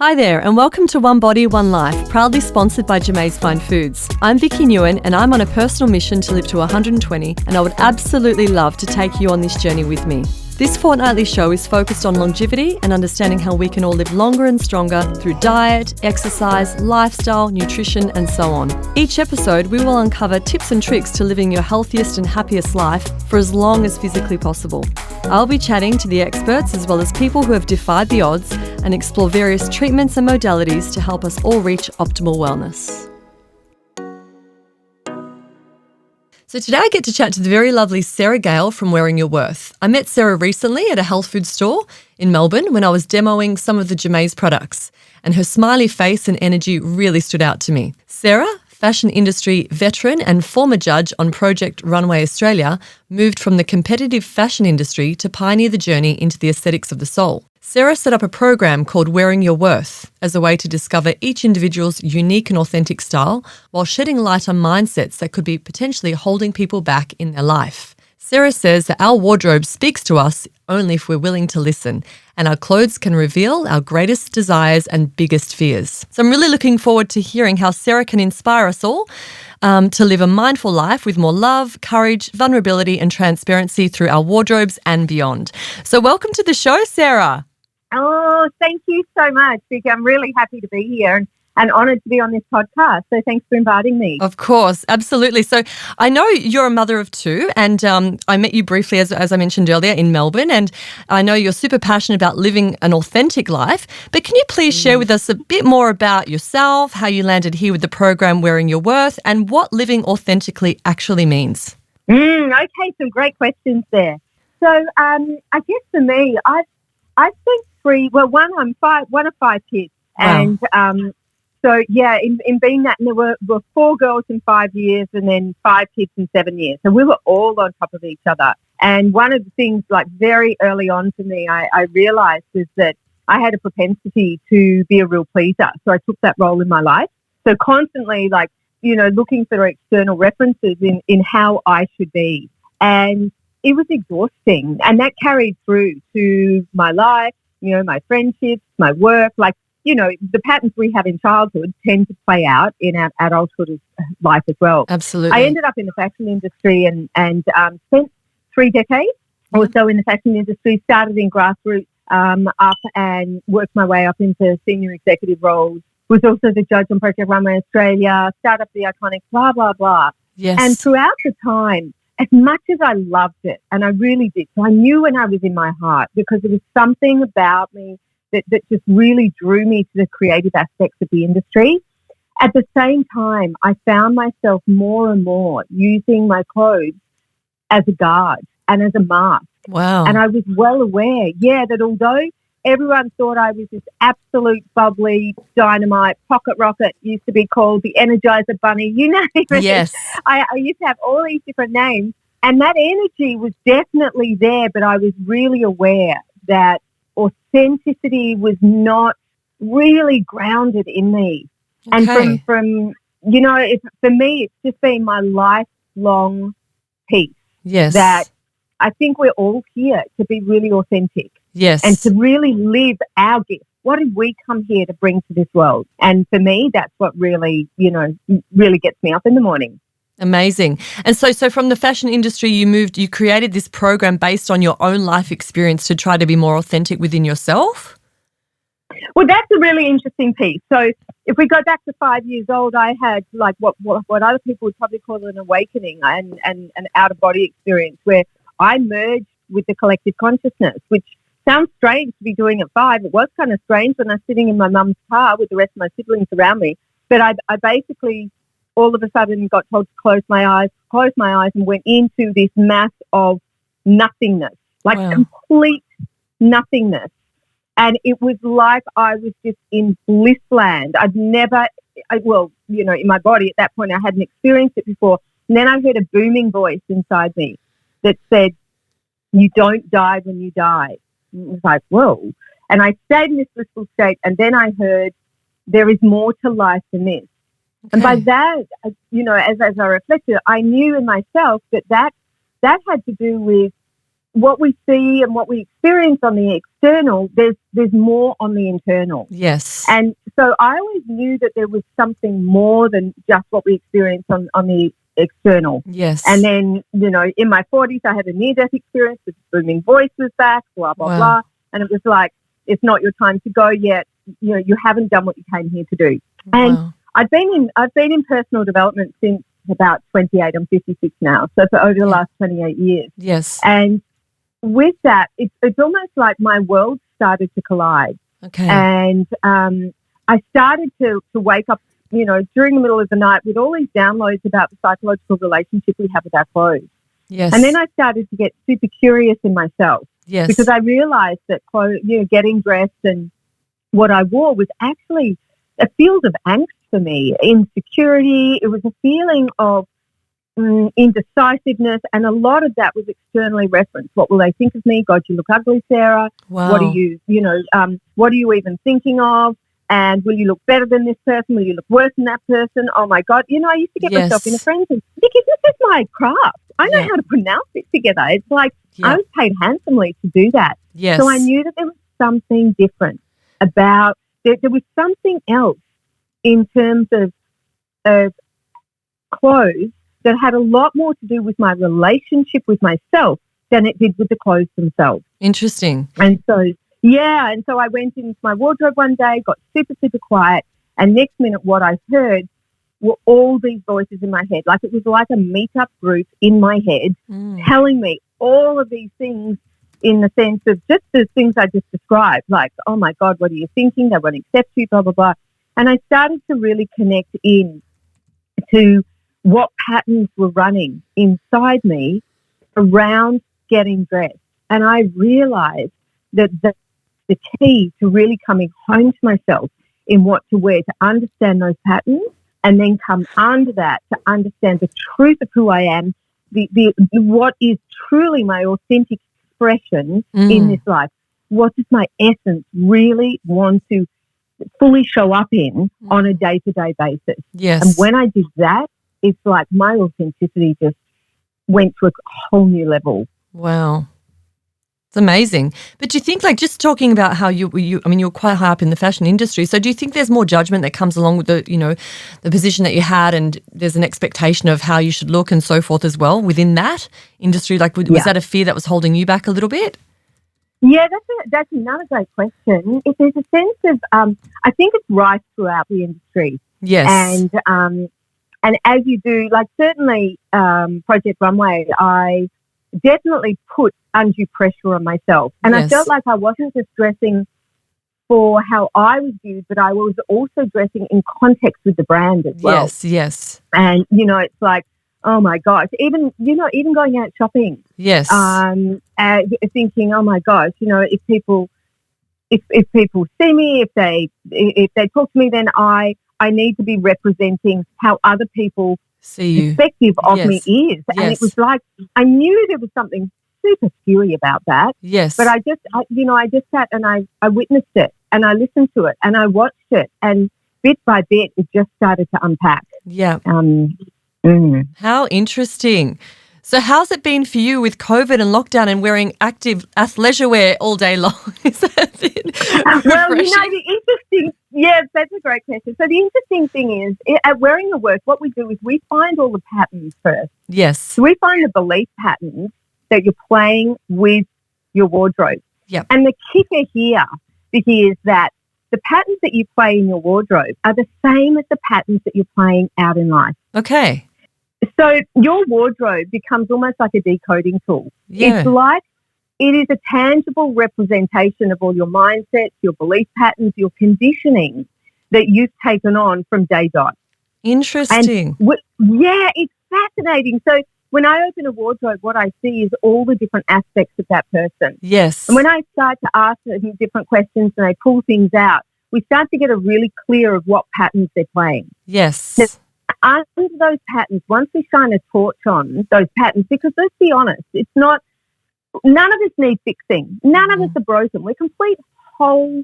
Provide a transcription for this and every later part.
Hi there, and welcome to One Body, One Life, proudly sponsored by Jamae's Fine Foods. I'm Vicki Nguyen, and I'm on a personal mission to live to 120, and I would absolutely love to take you on this journey with me. This fortnightly show is focused on longevity and understanding how we can all live longer and stronger through diet, exercise, lifestyle, nutrition, and so on. Each episode, we will uncover tips and tricks to living your healthiest and happiest life for as long as physically possible. I'll be chatting to the experts as well as people who have defied the odds and explore various treatments and modalities to help us all reach optimal wellness. So today I get to chat to the very lovely Sarah Gale from Wearing Your Worth. I met Sarah recently at a health food store in Melbourne when I was demoing some of the Jamae's products, and her smiley face and energy really stood out to me. Sarah, fashion industry veteran and former judge on Project Runway Australia, moved from the competitive fashion industry to pioneer the journey into the aesthetics of the soul. Sarah set up a program called Wearing Your Worth as a way to discover each individual's unique and authentic style while shedding light on mindsets that could be potentially holding people back in their life. Sarah says that our wardrobe speaks to us only if we're willing to listen, and our clothes can reveal our greatest desires and biggest fears. So I'm really looking forward to hearing how Sarah can inspire us all to live a mindful life with more love, courage, vulnerability and transparency through our wardrobes and beyond. So welcome to the show, Sarah. Oh, thank you so much, Vicky. I'm really happy to be here and honoured to be on this podcast. So thanks for inviting me. Of course, absolutely. So I know you're a mother of two, and I met you briefly, as I mentioned earlier, in Melbourne, and I know you're super passionate about living an authentic life. But can you please share with us a bit more about yourself, how you landed here with the program Wearing Your Worth, and what living authentically actually means? Okay, some great questions there. So I guess for me, I've spent one of five kids. Wow. And so, yeah, in being that, and there were 4 girls in 5 years and then 5 kids in 7 years. So we were all on top of each other. And one of the things, like very early on for me, I realised is that I had a propensity to be a real pleaser. So I took that role in my life. So constantly, looking for external references in how I should be. And it was exhausting. And that carried through to my life, my friendships, my work. The patterns we have in childhood tend to play out in our adulthood life as well. Absolutely. I ended up in the fashion industry and spent 3 decades or so in the fashion industry, started in grassroots up and worked my way up into senior executive roles. Was also the judge on Project Runway Australia, started up the iconic blah, blah, blah. Yes. And throughout the time, as much as I loved it, and I really did, so I knew when I was in my heart because there was something about me that just really drew me to the creative aspects of the industry. At the same time, I found myself more and more using my clothes as a guard and as a mask. Wow. And I was well aware, that although everyone thought I was this absolute bubbly dynamite pocket rocket, used to be called the Energizer Bunny, you name it. Yes. I used to have all these different names, and that energy was definitely there, but I was really aware that authenticity was not really grounded in me. Okay. And for me, it's just been my lifelong piece. Yes. That I think we're all here to be really authentic. Yes. And to really live our gift. What did we come here to bring to this world? And for me, that's what really, really gets me up in the morning. Amazing. And so from the fashion industry, you created this program based on your own life experience to try to be more authentic within yourself? Well, that's a really interesting piece. So if we go back to 5 years old, I had like what other people would probably call an awakening and an out-of-body experience where I merged with the collective consciousness, which sounds strange to be doing at 5. It was kind of strange when I was sitting in my mum's car with the rest of my siblings around me. But I basically all of a sudden got told to close my eyes and went into this mass of nothingness, complete nothingness. And it was like I was just in bliss land. In my body at that point I hadn't experienced it before. And then I heard a booming voice inside me that said, "You don't die when you die." It was like, whoa. And I stayed in this blissful state, and then I heard, there is more to life than this. Okay. And by that, as I reflected, I knew in myself that had to do with what we see and what we experience on the external, there's more on the internal. Yes. And so I always knew that there was something more than just what we experience on the external. Yes. And then, in my 40s, I had a near-death experience with booming voices back, blah, blah, Wow. blah. And it was like, it's not your time to go yet. You haven't done what you came here to do. And Wow. I've been in personal development since about 28. I'm 56 now. So for over the last 28 years. Yes. And with that, it's almost like my world started to collide. Okay. And I started to wake up, during the middle of the night with all these downloads about the psychological relationship we have with our clothes. Yes. And then I started to get super curious in myself. Yes. Because I realized that getting dressed and what I wore was actually a field of angst for me, insecurity. It was a feeling of indecisiveness, and a lot of that was externally referenced. What will they think of me? God, you look ugly, Sarah. Wow. What are you, what are you even thinking of? And will you look better than this person? Will you look worse than that person? Oh my God. I used to get myself in a frenzy. Vicki, this is my craft. I know how to pronounce it together. It's like I was paid handsomely to do that. Yes. So I knew that there was something different about, there was something else in terms of clothes that had a lot more to do with my relationship with myself than it did with the clothes themselves. Interesting. And so I went into my wardrobe one day, got super, super quiet, and next minute what I heard were all these voices in my head. Like it was like a meetup group in my head telling me all of these things in the sense of just the things I just described, like, oh my God, what are you thinking? They won't accept you, blah, blah, blah. And I started to really connect in to what patterns were running inside me around getting dressed. And I realized that the key to really coming home to myself in what to wear, to understand those patterns, and then come under that to understand the truth of who I am, the what is truly my authentic expression in this life. What does my essence really want to fully show up in on a day-to-day basis? Yes. And when I did that, it's like my authenticity just went to a whole new level. Wow. It's amazing. But do you think, like, just talking about how you're quite high up in the fashion industry. So do you think there's more judgment that comes along with the position that you had, and there's an expectation of how you should look and so forth as well within that industry? Like, was that a fear that was holding you back a little bit? Yeah, that's another great question. If there's a sense of, I think it's rife throughout the industry. Yes. And as you do, like certainly Project Runway, I definitely put undue pressure on myself. And I felt like I wasn't just dressing for how I was viewed, but I was also dressing in context with the brand as well. Yes. And, it's like, oh my gosh, even going out shopping. Yes. Thinking, oh my gosh, if people see me, if they talk to me, then I need to be representing how other people see you. Perspective of me is. And it was like, I knew there was something super scary about that. Yes. But I just sat and I witnessed it, and I listened to it, and I watched it, and bit by bit, it just started to unpack. Yeah. How interesting. So how's it been for you with COVID and lockdown and wearing active athleisure wear all day long? Is that well, the interesting, that's a great question. So the interesting thing is, at Wearing the Work, what we do is we find all the patterns first. Yes. So we find the belief patterns that you're playing with your wardrobe. Yep. And the kicker here, Vicki, is that the patterns that you play in your wardrobe are the same as the patterns that you're playing out in life. Okay. So your wardrobe becomes almost like a decoding tool. Yeah. It's like it is a tangible representation of all your mindsets, your belief patterns, your conditioning that you've taken on from day dot. Interesting. And it's fascinating. So when I open a wardrobe, what I see is all the different aspects of that person. Yes. And when I start to ask them different questions and I pull things out, we start to get a really clear of what patterns they're playing. Yes. Now, under those patterns, once we shine a torch on those patterns, because let's be honest, it's not, none of us need fixing. None of us are broken. We're complete whole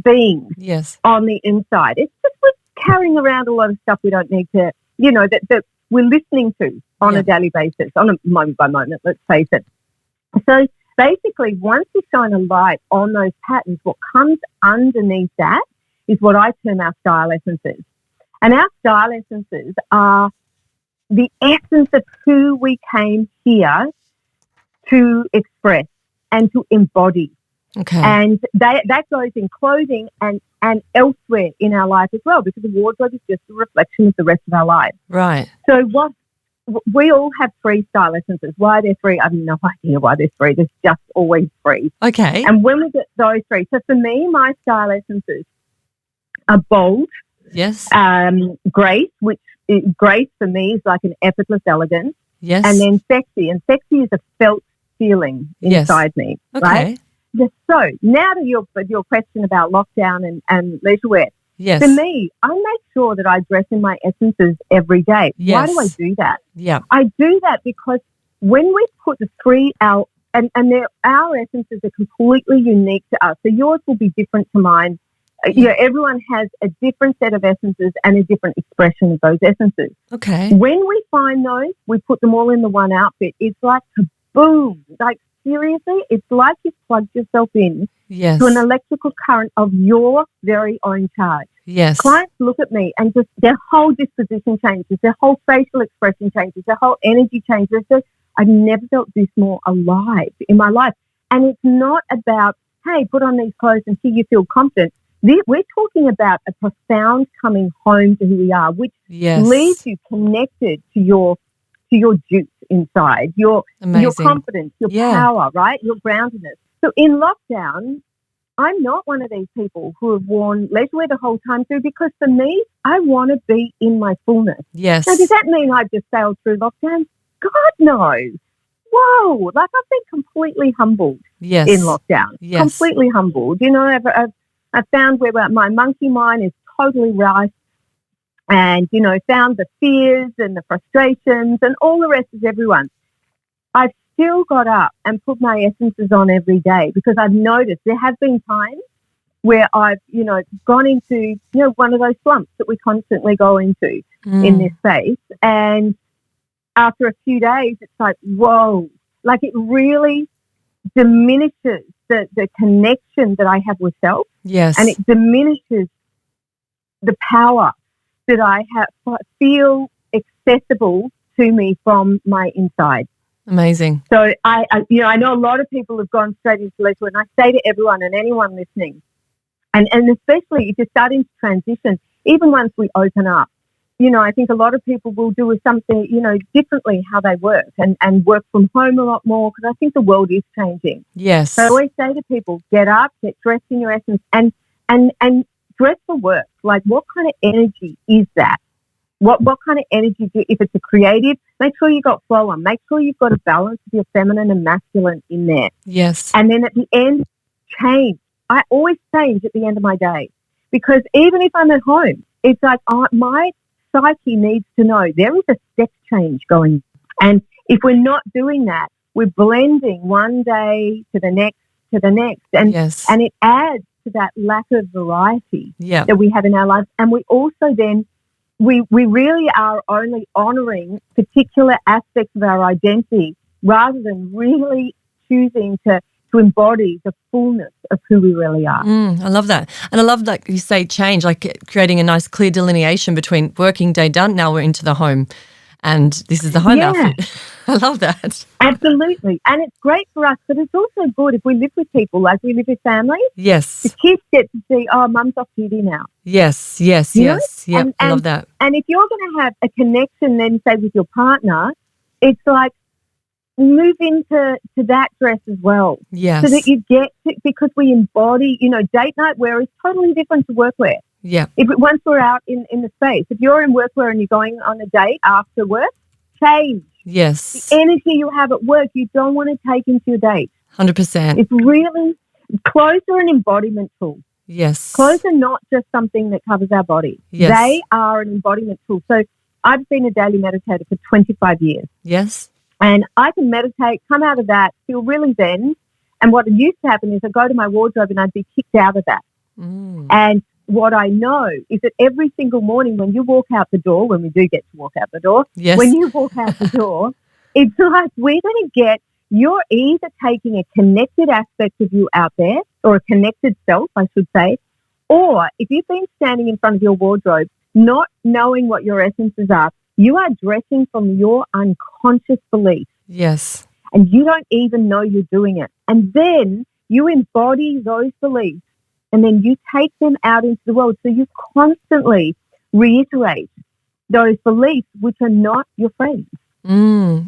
beings on the inside. It's just we're carrying around a lot of stuff we don't need to, that we're listening to on a daily basis, on a moment by moment, let's face it. So basically, once you shine a light on those patterns, what comes underneath that is what I term our style essences. And our style essences are the essence of who we came here to express and to embody. Okay. And that goes in clothing and elsewhere in our life as well, because the wardrobe is just a reflection of the rest of our lives. Right. So what we all have 3 style essences. Why they're 3, I have no idea why there's 3. There's just always 3. Okay. And when we get those 3, so for me, my style essences are bold, Yes. grace, which grace for me is like an effortless elegance, Yes. and then sexy. And sexy is a felt feeling inside me, Okay. right? So now to your question about lockdown and leisure wear. Yes. For me, I make sure that I dress in my essences every day. Yes. Why do I do that? Yeah. I do that because when we put the 3 out, and our essences are completely unique to us. So yours will be different to mine. Everyone has a different set of essences and a different expression of those essences. Okay. When we find those, we put them all in the one outfit. It's like kaboom. Like seriously, it's like you've plugged yourself in Yes. to an electrical current of your very own charge. Yes. Clients look at me and just their whole disposition changes, their whole facial expression changes, their whole energy changes. I've never felt this more alive in my life. And it's not about, hey, put on these clothes and here you feel confident. We're talking about a profound coming home to who we are, which Yes. leaves you connected to your juice inside, your confidence, your power, right? Your groundedness. So in lockdown, I'm not one of these people who have worn leisure wear the whole time through, because for me, I want to be in my fullness. Yes. So does that mean I've just sailed through lockdown? God, no. Whoa. Like I've been completely humbled in lockdown. Yes. Completely humbled. I've found where my monkey mind is totally right, and, found the fears and the frustrations and all the rest is everyone. I've still got up and put my essences on every day, because I've noticed there have been times where I've, gone into, one of those slumps that we constantly go into in this space. And after a few days, it's like, whoa, like it really diminishes the connection that I have with self. Yes. And it diminishes the power that I feel accessible to me from my inside. Amazing. So I know a lot of people have gone straight into leisure, and I say to everyone and anyone listening, and especially if you're starting to transition, even once we open up, I think a lot of people will do something, differently how they work and work from home a lot more, because I think the world is changing. Yes. So I always say to people, get up, get dressed in your essence, and dress for work. Like, what kind of energy is that? What kind of energy if it's a creative, make sure you got flow on. Make sure you've got a balance of your feminine and masculine in there. Yes. And then at the end, change. I always change at the end of my day, because even if I'm at home, it's like my psyche needs to know there is a step change going. And if we're not doing that, we're blending one day to the next to the next. And, and it adds to that lack of variety that we have in our lives. And we also then, we really are only honouring particular aspects of our identity rather than really choosing to embody the fullness of who we really are. I love that. And I love that you say change, like creating a nice clear delineation between working day done, now we're into the home, and this is the home outfit. I love that. Absolutely. And it's great for us, but it's also good if we live with people, like we live with families. Yes. The kids get to see, mum's off duty now. Yes. Yeah, I love that. And if you're going to have a connection then, say, with your partner, it's like, move into that dress as well. Yes. So that you get to, because we embody, date night wear is totally different to workwear. Yeah. Once we're out in the space, if you're in workwear and you're going on a date after work, change. Yes. The energy you have at work, you don't want to take into your date. 100%. It's really, clothes are an embodiment tool. Yes. Clothes are not just something that covers our body. Yes. They are an embodiment tool. So I've been a daily meditator for 25 years. Yes. And I can meditate, come out of that, feel really zen. And what used to happen is I'd go to my wardrobe and I'd be kicked out of that. And what I know is that every single morning when you walk out the door, when we do get to walk out the door, when you walk out the door, it's like we're going to get you're either taking a connected aspect of you out there, or a connected self, I should say, or if you've been standing in front of your wardrobe, not knowing what your essences are, you are dressing from your unconscious beliefs. Yes. And you don't even know you're doing it. And then you embody those beliefs, and then you take them out into the world. So you constantly reiterate those beliefs, which are not your friends.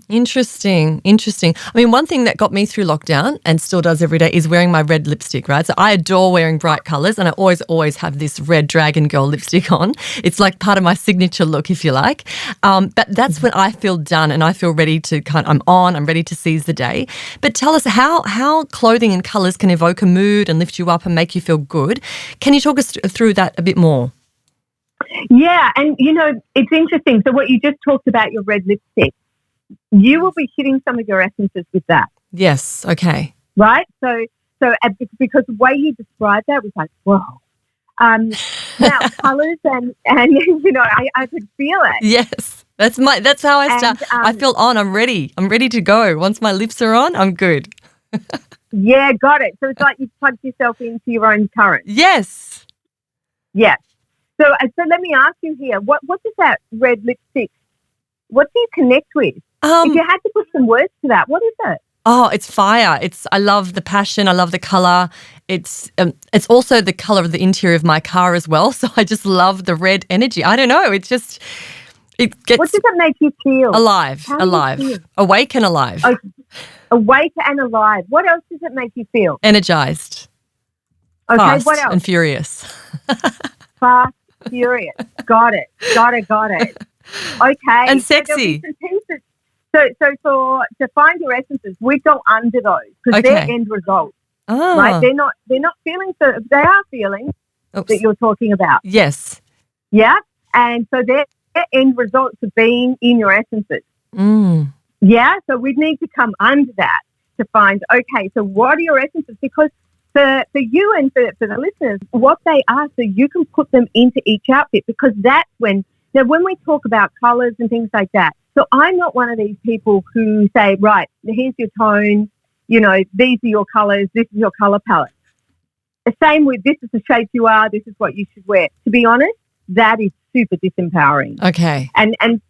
Interesting. I mean, one thing that got me through lockdown and still does every day is wearing my red lipstick, right? So I adore wearing bright colours, and I always have this red dragon girl lipstick on. It's like part of my signature look, if you like. But that's when I feel done and I feel ready to I'm ready to seize the day. But tell us how clothing and colours can evoke a mood and lift you up and make you feel good. Can you talk us through that a bit more? Yeah, and it's interesting. So what you just talked about, your red lipstick, you will be hitting some of your essences with that. Yes, okay. Right? So because the way you described that was like, whoa. Now colours and I could feel it. Yes. That's how I start. I feel on. I'm ready. I'm ready to go. Once my lips are on, I'm good. Yeah, got it. So it's like you've plugged yourself into your own current. Yes. Yes. So let me ask you here, what does that red lipstick, what do you connect with? If you had to put some words to that, what is it? Oh, it's fire. I love the passion. I love the colour. It's also the colour of the interior of my car as well. So I just love the red energy. I don't know. It gets. What does it make you feel? Alive. How do you feel? Awake and alive. Okay. Awake and alive. What else does it make you feel? Energised. Okay, Fast what else? and furious. Fast, furious. Got it. Okay. And sexy. So to find your essences, we go under those because they're end results. Oh. Right? They're not feelings. They are feelings that you're talking about. Yes. Yeah. And so they're end results of being in your essences. Mm. Yeah. So we need to come under that to find, okay, so what are your essences? Because for you and for the listeners, what they are, so you can put them into each outfit, because that's when we talk about colours and things like that. So I'm not one of these people who say, right, here's your tone, these are your colours, this is your colour palette. The same with this is the shape you are, this is what you should wear. To be honest, that is super disempowering. Okay. And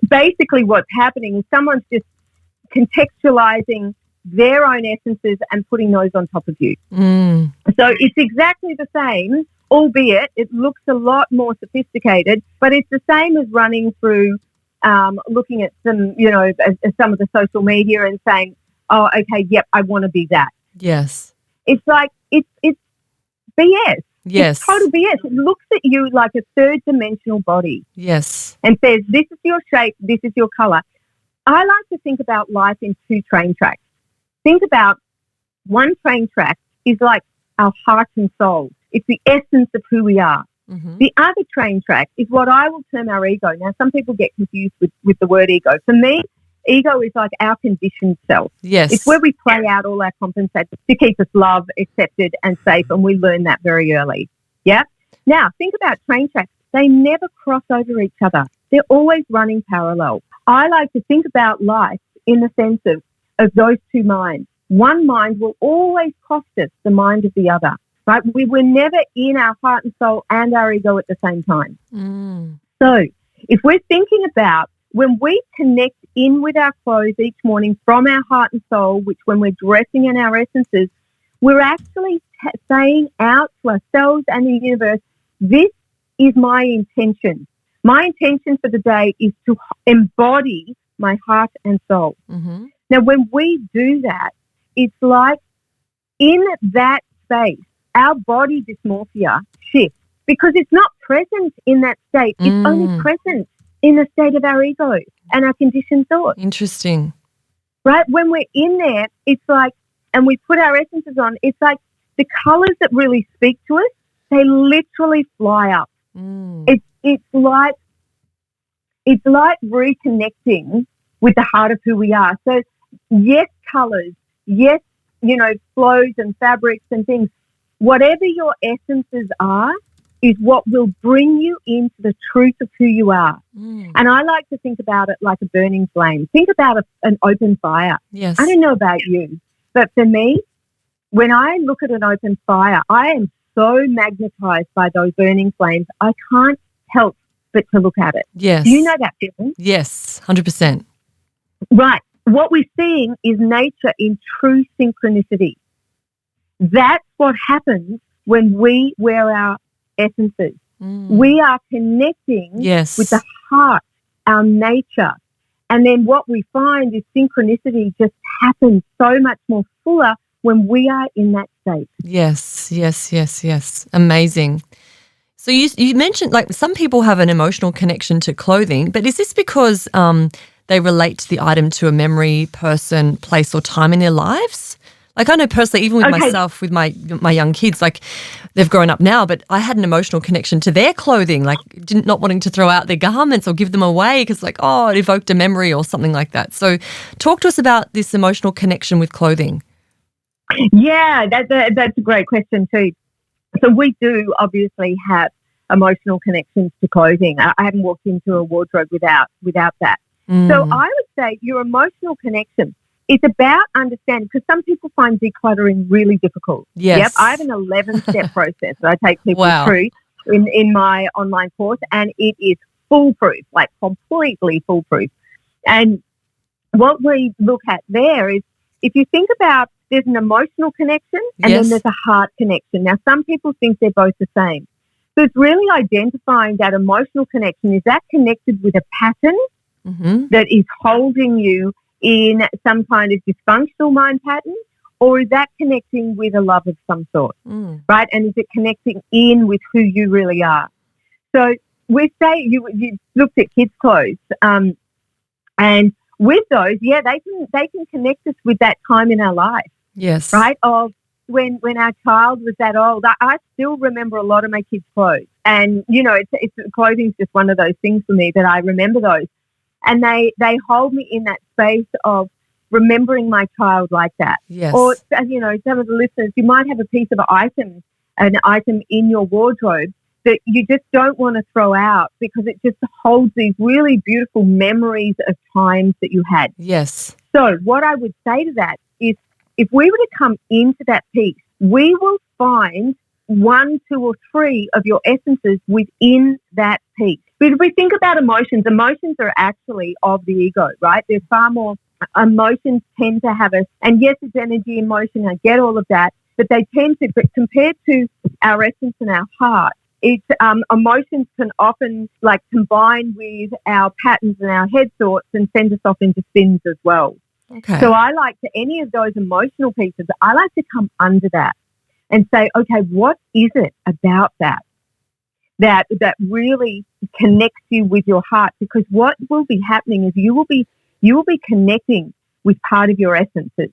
basically what's happening is someone's just contextualising their own essences and putting those on top of you. Mm. So it's exactly the same, albeit it looks a lot more sophisticated, but it's the same as running through looking at some of the social media and saying, oh, okay, yep, I want to be that. Yes. It's like, it's BS. Yes. It's total BS. It looks at you like a third-dimensional body. Yes. And says, this is your shape, this is your colour. I like to think about life in two train tracks. Think about one train track is like our heart and soul. It's the essence of who we are. Mm-hmm. The other train track is what I will term our ego. Now, some people get confused with the word ego. For me, ego is like our conditioned self. Yes. It's where we play out all our compensations to keep us loved, accepted and safe, and we learn that very early. Yeah? Now, think about train tracks. They never cross over each other. They're always running parallel. I like to think about life in the sense of those two minds. One mind will always cost us the mind of the other. Right? We were never in our heart and soul and our ego at the same time. Mm. So if we're thinking about when we connect in with our clothes each morning from our heart and soul, which when we're dressing in our essences, we're actually saying out to ourselves and the universe, this is my intention. My intention for the day is to embody my heart and soul. Mm-hmm. Now, when we do that, it's like in that space, our body dysmorphia shifts because it's not present in that state. It's only present in the state of our ego and our conditioned thoughts. Interesting. Right? When we're in there, it's like, and we put our essences on, it's like the colours that really speak to us, they literally fly up. Mm. It's like reconnecting with the heart of who we are. So yes, colours, yes, flows and fabrics and things. Whatever your essences are, is what will bring you into the truth of who you are. And I like to think about it like a burning flame. Think about an open fire. Yes. I don't know about you, but for me, when I look at an open fire, I am so magnetized by those burning flames, I can't help but to look at it. Yes. Do you know that feeling? Yes, 100%. Right. What we're seeing is nature in true synchronicity. That's what happens when we wear our essences. We are connecting with the heart, our nature. And then what we find is synchronicity just happens so much more fuller when we are in that state. Yes. Amazing. So you mentioned like some people have an emotional connection to clothing, but is this because they relate the item to a memory, person, place or time in their lives? Like I know personally, even with myself, with my young kids, like they've grown up now, but I had an emotional connection to their clothing, like not wanting to throw out their garments or give them away because like, oh, it evoked a memory or something like that. So talk to us about this emotional connection with clothing. Yeah, that's a great question too. So we do obviously have emotional connections to clothing. I haven't walked into a wardrobe without that. So I would say your emotional connection, it's about understanding, because some people find decluttering really difficult. Yes. Yep. I have an 11-step process that I take people through in my online course, and it is foolproof, like completely foolproof. And what we look at there is, if you think about, there's an emotional connection and then there's a heart connection. Now, some people think they're both the same. So it's really identifying that emotional connection. Is that connected with a pattern that is holding you in some kind of dysfunctional mind pattern, or is that connecting with a love of some sort, right? And is it connecting in with who you really are? So we say you looked at kids' clothes, and with those, they can connect us with that time in our life. Yes. Right? Of when our child was that old. I still remember a lot of my kids' clothes. And, you know, it's clothing's just one of those things for me that I remember those. And they hold me in that space of remembering my child like that. Yes. Or, you know, some of the listeners, you might have a piece of an item in your wardrobe that you just don't want to throw out because it just holds these really beautiful memories of times that you had. Yes. So what I would say to that is, if we were to come into that piece, we will find 1, 2 or 3 of your essences within that piece. But if we think about emotions are actually of the ego, right? They're far more, emotions tend to have us, and yes, it's energy, emotion, I get all of that, but they tend to, but compared to our essence and our heart, it's emotions can often like combine with our patterns and our head thoughts and send us off into spins as well. Okay. So I like to, any of those emotional pieces, I like to come under that and say, okay, what is it about that really connects you with your heart? Because what will be happening is you will be connecting with part of your essences,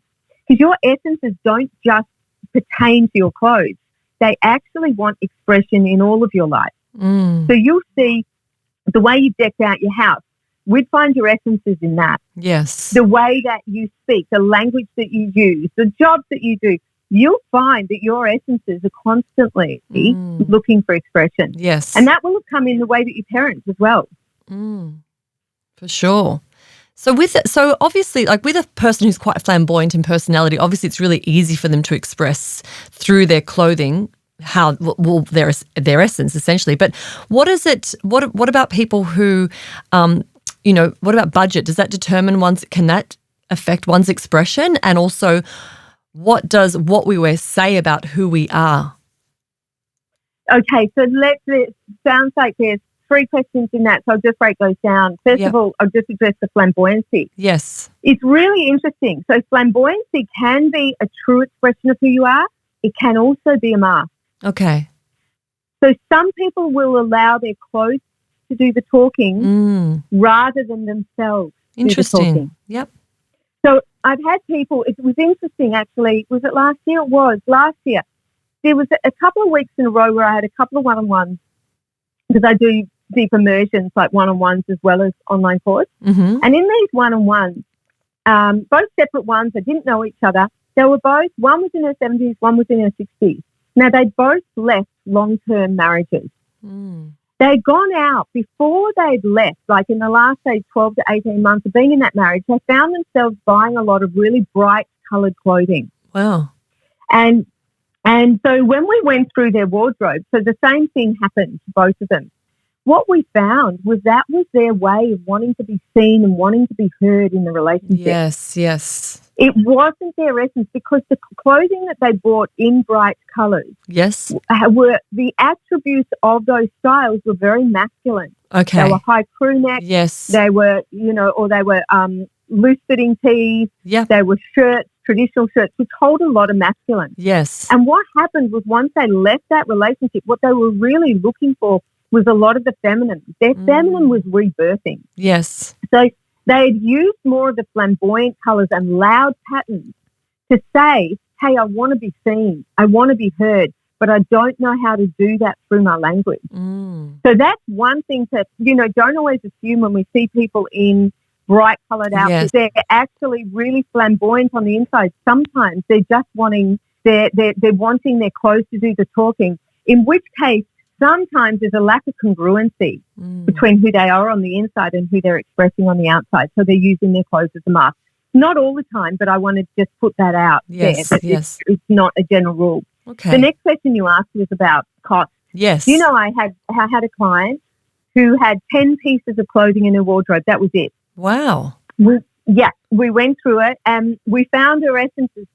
because your essences don't just pertain to your clothes. They actually want expression in all of your life. So you'll see the way you've decked out your house. We'd find your essences in that. Yes. The way that you speak, the language that you use, the jobs that you do, you'll find that your essences are constantly looking for expression. Yes. And that will come in the way that you parent as well. For sure. So obviously, like with a person who's quite flamboyant in personality, obviously it's really easy for them to express through their clothing their essence essentially. But what is it? What about people who, what about budget? Does that determine can that affect one's expression? And also, what does what we wear say about who we are? Okay, so it sounds like there's 3 questions in that, so I'll just break those down. First of all, I'll just address the flamboyancy. Yes. It's really interesting. So flamboyancy can be a true expression of who you are. It can also be a mask. Okay. So some people will allow their clothes to do the talking rather than themselves do the talking. Yep. So I've had people, it was interesting actually, was it last year? It was last year. There was a couple of weeks in a row where I had a couple of one-on-ones, because I do deep immersions, like one-on-ones as well as online course. And in these one-on-ones, both separate ones, they didn't know each other. They were both, one was in her 70s, one was in her 60s. Now, they both left long-term marriages. They'd gone out before they'd left, like in the last, say, 12 to 18 months of being in that marriage, they found themselves buying a lot of really bright coloured clothing. Wow. And so when we went through their wardrobe, so the same thing happened to both of them. What we found was that was their way of wanting to be seen and wanting to be heard in the relationship. Yes, yes. It wasn't their essence, because the clothing that they bought in bright colours, yes, were the attributes of those styles were very masculine. Okay. They were high crew neck. Yes. They were, or they were loose-fitting tees. Yeah. They were shirts, traditional shirts, which hold a lot of masculine. Yes. And what happened was once they left that relationship, what they were really looking for was a lot of the feminine. Their feminine was rebirthing. Yes. So they had used more of the flamboyant colours and loud patterns to say, hey, I want to be seen, I want to be heard, but I don't know how to do that through my language. So that's one thing to, don't always assume when we see people in bright coloured outfits, they're actually really flamboyant on the inside. Sometimes they're just wanting, they're wanting their clothes to do the talking, in which case sometimes there's a lack of congruency between who they are on the inside and who they're expressing on the outside. So they're using their clothes as a mask. Not all the time, but I want to just put that out there. That it's not a general rule. Okay. The next question you asked was about cost. Yes. I had a client who had 10 pieces of clothing in her wardrobe. That was it. Wow. We went through it and we found her essences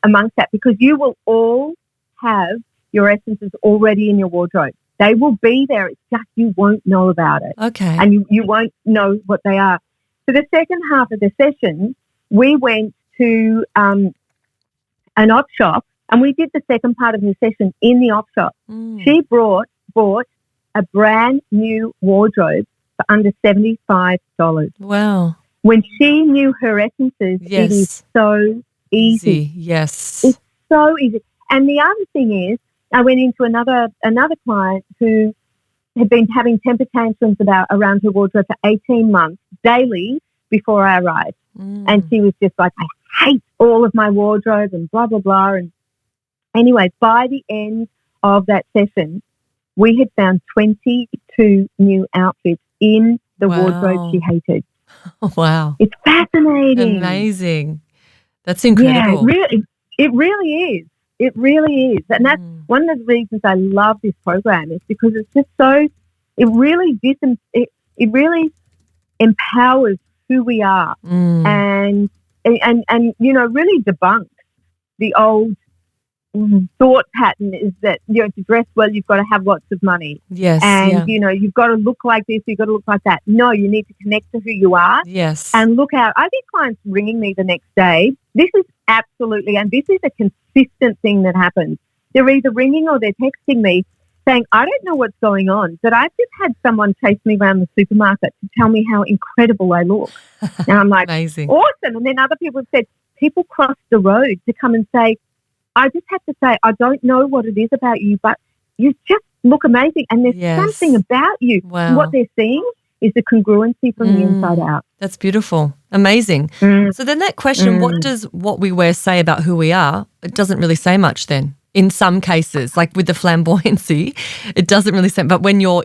amongst that, because you will all have your essences already in your wardrobe. They will be there. It's just you won't know about it. Okay. And you won't know what they are. So the second half of the session, we went to an op shop and we did the second part of the session in the op shop. She bought a brand new wardrobe for under $75. Wow. When she knew her essences, it is so easy. Yes. It's so easy. And the other thing is, I went into another client who had been having temper tantrums around her wardrobe for 18 months daily before I arrived. And she was just like, I hate all of my wardrobe and blah, blah, blah. And anyway, by the end of that session, we had found 22 new outfits in the wardrobe she hated. Wow. It's fascinating. Amazing. That's incredible. Yeah, it really is. It really is. And that's one of the reasons I love this program, is because it's just so, it really empowers who we are and really debunks the old thought pattern is that, to dress well, you've got to have lots of money. Yes. And, you've got to look like this, you've got to look like that. No, you need to connect to who you are. Yes. And look out. I get clients ringing me the next day. This is absolutely, and this is a consistent thing that happens. They're either ringing or they're texting me saying, I don't know what's going on, but I've just had someone chase me around the supermarket to tell me how incredible I look. And I'm like, amazing. Awesome. And then other people have said, people cross the road to come and say, I just have to say, I don't know what it is about you, but you just look amazing. And there's something about you. Wow. And what they're seeing is the congruency from the inside out. That's beautiful. Amazing. So then that question, what does what we wear say about who we are? It doesn't really say much then. In some cases, like with the flamboyancy, it doesn't really say. But when you're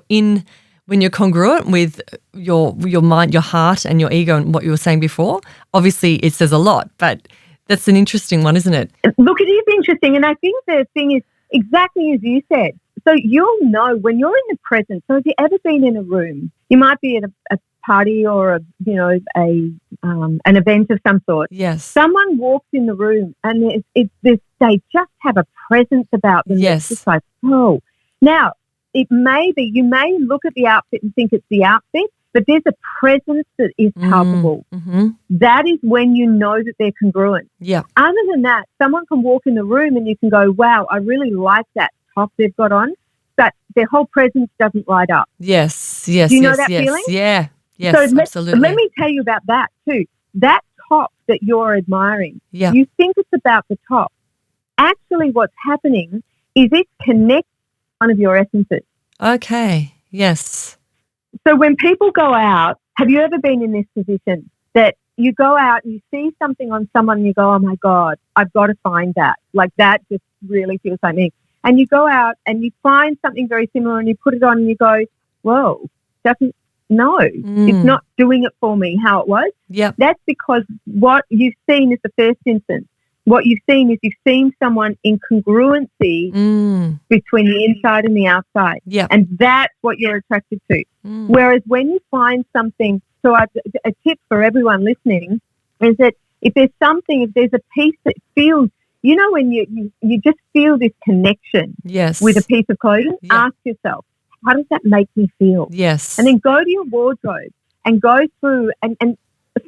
congruent with your mind, your heart and your ego and what you were saying before, obviously it says a lot. But that's an interesting one, isn't it? Look, it is interesting. And I think the thing is exactly as you said. So you'll know when you're in the present. So have you ever been in a room? You might be at a party or an event of some sort. Yes. Someone walks in the room and they just have a presence about them. Yes. It's just like, oh. Now, it may be, you may look at the outfit and think it's the outfit, but there's a presence that is palpable. That is when you know that they're congruent. Yeah. Other than that, someone can walk in the room and you can go, wow, I really like that top they've got on, but their whole presence doesn't light up. Yes. Do you know that feeling? Yeah. Yes, so absolutely. Let me tell you about that too. That top that you're admiring, you think it's about the top. Actually, what's happening is it connects one of your essences. Okay. Yes. So when people go out, have you ever been in this position that you go out and you see something on someone and you go, oh my God, I've got to find that. Like that just really feels like me. and you go out and you find something very similar and you put it on and you go, whoa, it's not doing it for me how it was. Yep. That's because what you've seen is the first instance. What you've seen is someone in congruency between the inside and the outside. Yep. And that's what you're attracted to. Whereas when you find something, a tip for everyone listening is that if there's a piece that feels, when you just feel this connection with a piece of clothing, ask yourself, how does that make me feel? Yes. And then go to your wardrobe and go through and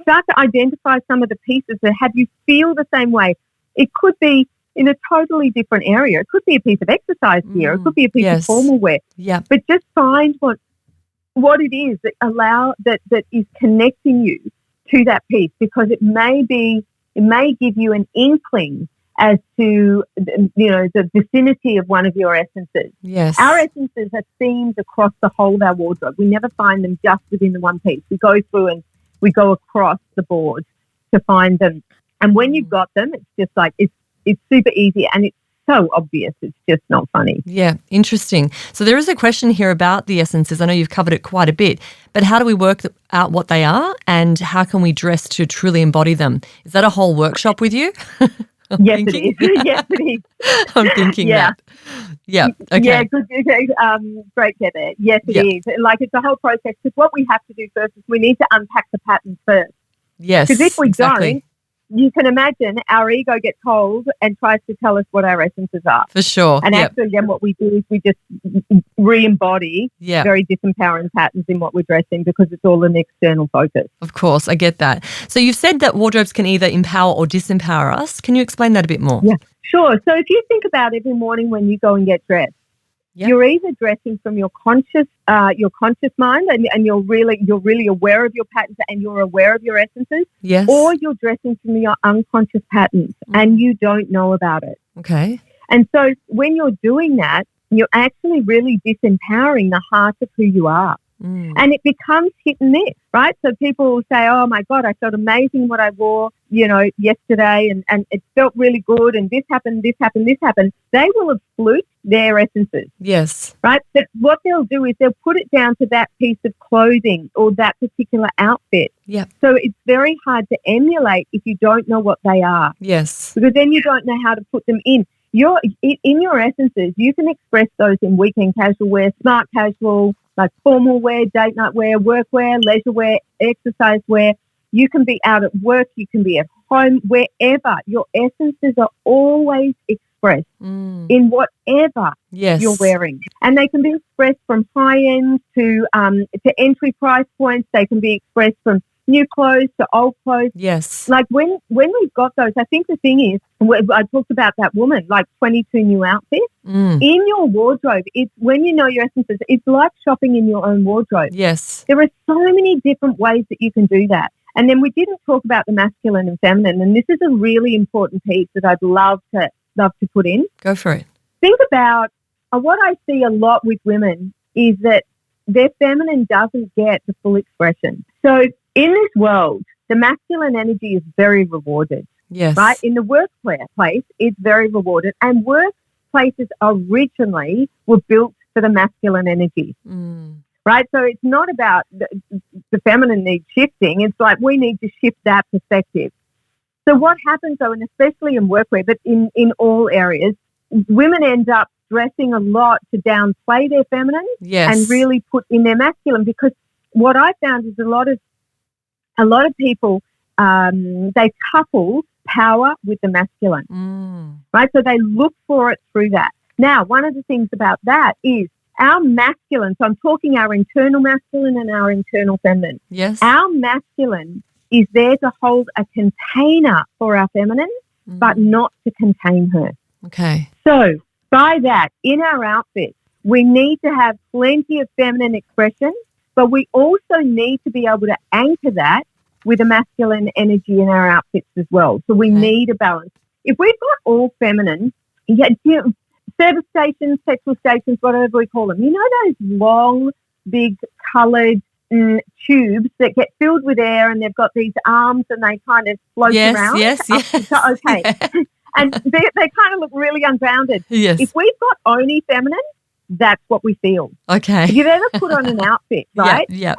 start to identify some of the pieces that have you feel the same way. It could be in a totally different area. It could be a piece of exercise gear. It could be a piece of formal wear. Yeah. But just find what it is that is connecting you to that piece, because it may give you an inkling as to the vicinity of one of your essences. Yes. Our essences are themes across the whole of our wardrobe. We never find them just within the one piece. We go through and we go across the board to find them. And when you've got them, it's just like it's super easy and it's so obvious. It's just not funny. Yeah, interesting. So there is a question here about the essences. I know you've covered it quite a bit, but how do we work out what they are and how can we dress to truly embody them? Is that a whole workshop with you? Yes, it is. Yes, it is. I'm thinking that. Yeah. Okay. Yeah, good. Great get there. Yes, it is. Like, it's a whole process, because what we have to do first is we need to unpack the pattern first. Yes, because if we exactly. don't, you can imagine our ego gets hold and tries to tell us what our essences are. For sure. And actually then what we do is we just re-embody very disempowering patterns in what we're dressing, because it's all an external focus. Of course, I get that. So you've said that wardrobes can either empower or disempower us. Can you explain that a bit more? Yeah, sure. So if you think about every morning when you go and get dressed, you're either dressing from your conscious mind and you're really aware of your patterns and you're aware of your essences, or you're dressing from your unconscious patterns and you don't know about it. Okay. And so when you're doing that, you're actually really disempowering the heart of who you are. And it becomes hit and miss, right? So people will say, oh my God, I felt amazing what I wore, yesterday and it felt really good and this happened. They will have fluked their essences. Yes. Right? But what they'll do is they'll put it down to that piece of clothing or that particular outfit. Yep. So it's very hard to emulate if you don't know what they are. Yes. Because then you don't know how to put them in. In your essences, you can express those in weekend casual wear, smart casual, like formal wear, date night wear, work wear, leisure wear, exercise wear. You can be out at work, you can be at home, wherever. Your essences are always expressed in whatever you're wearing. And they can be expressed from high end to entry price points. They can be expressed from new clothes to old clothes. Yes. Like when we've got those, I think the thing is, I talked about that woman, like 22 new outfits. In your wardrobe, it's when you know your essences, it's like shopping in your own wardrobe. Yes. There are so many different ways that you can do that. And then we didn't talk about the masculine and feminine, and this is a really important piece that I'd love to put in. Go for it. Think about what I see a lot with women is that their feminine doesn't get the full expression. So in this world, the masculine energy is very rewarded. Yes. Right? In the workplace, it's very rewarded. And workplaces originally were built for the masculine energy. Right? So it's not about the feminine needs shifting. It's like we need to shift that perspective. So what happens, though, and especially in workwear, but in all areas, women end up dressing a lot to downplay their feminine and really put in their masculine, because what I found is a lot of people, they couple power with the masculine, right? So they look for it through that. Now, one of the things about that is our masculine, so I'm talking our internal masculine and our internal feminine. Yes. Our masculine is there to hold a container for our feminine, but not to contain her. Okay. So by that, in our outfits, we need to have plenty of feminine expression, but we also need to be able to anchor that with a masculine energy in our outfits as well. So we need a balance. If we've got all feminine, service stations, petrol stations, whatever we call them, those long, big coloured tubes that get filled with air and they've got these arms and they kind of float around? Yes. Okay. Yeah. And they kind of look really ungrounded. Yes. If we've got only feminine, that's what we feel. Okay. If you've ever put on an outfit, right? Yeah.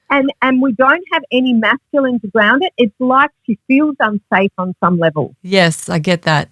And we don't have any masculine to ground it, it's like she feels unsafe on some level. Yes, I get that.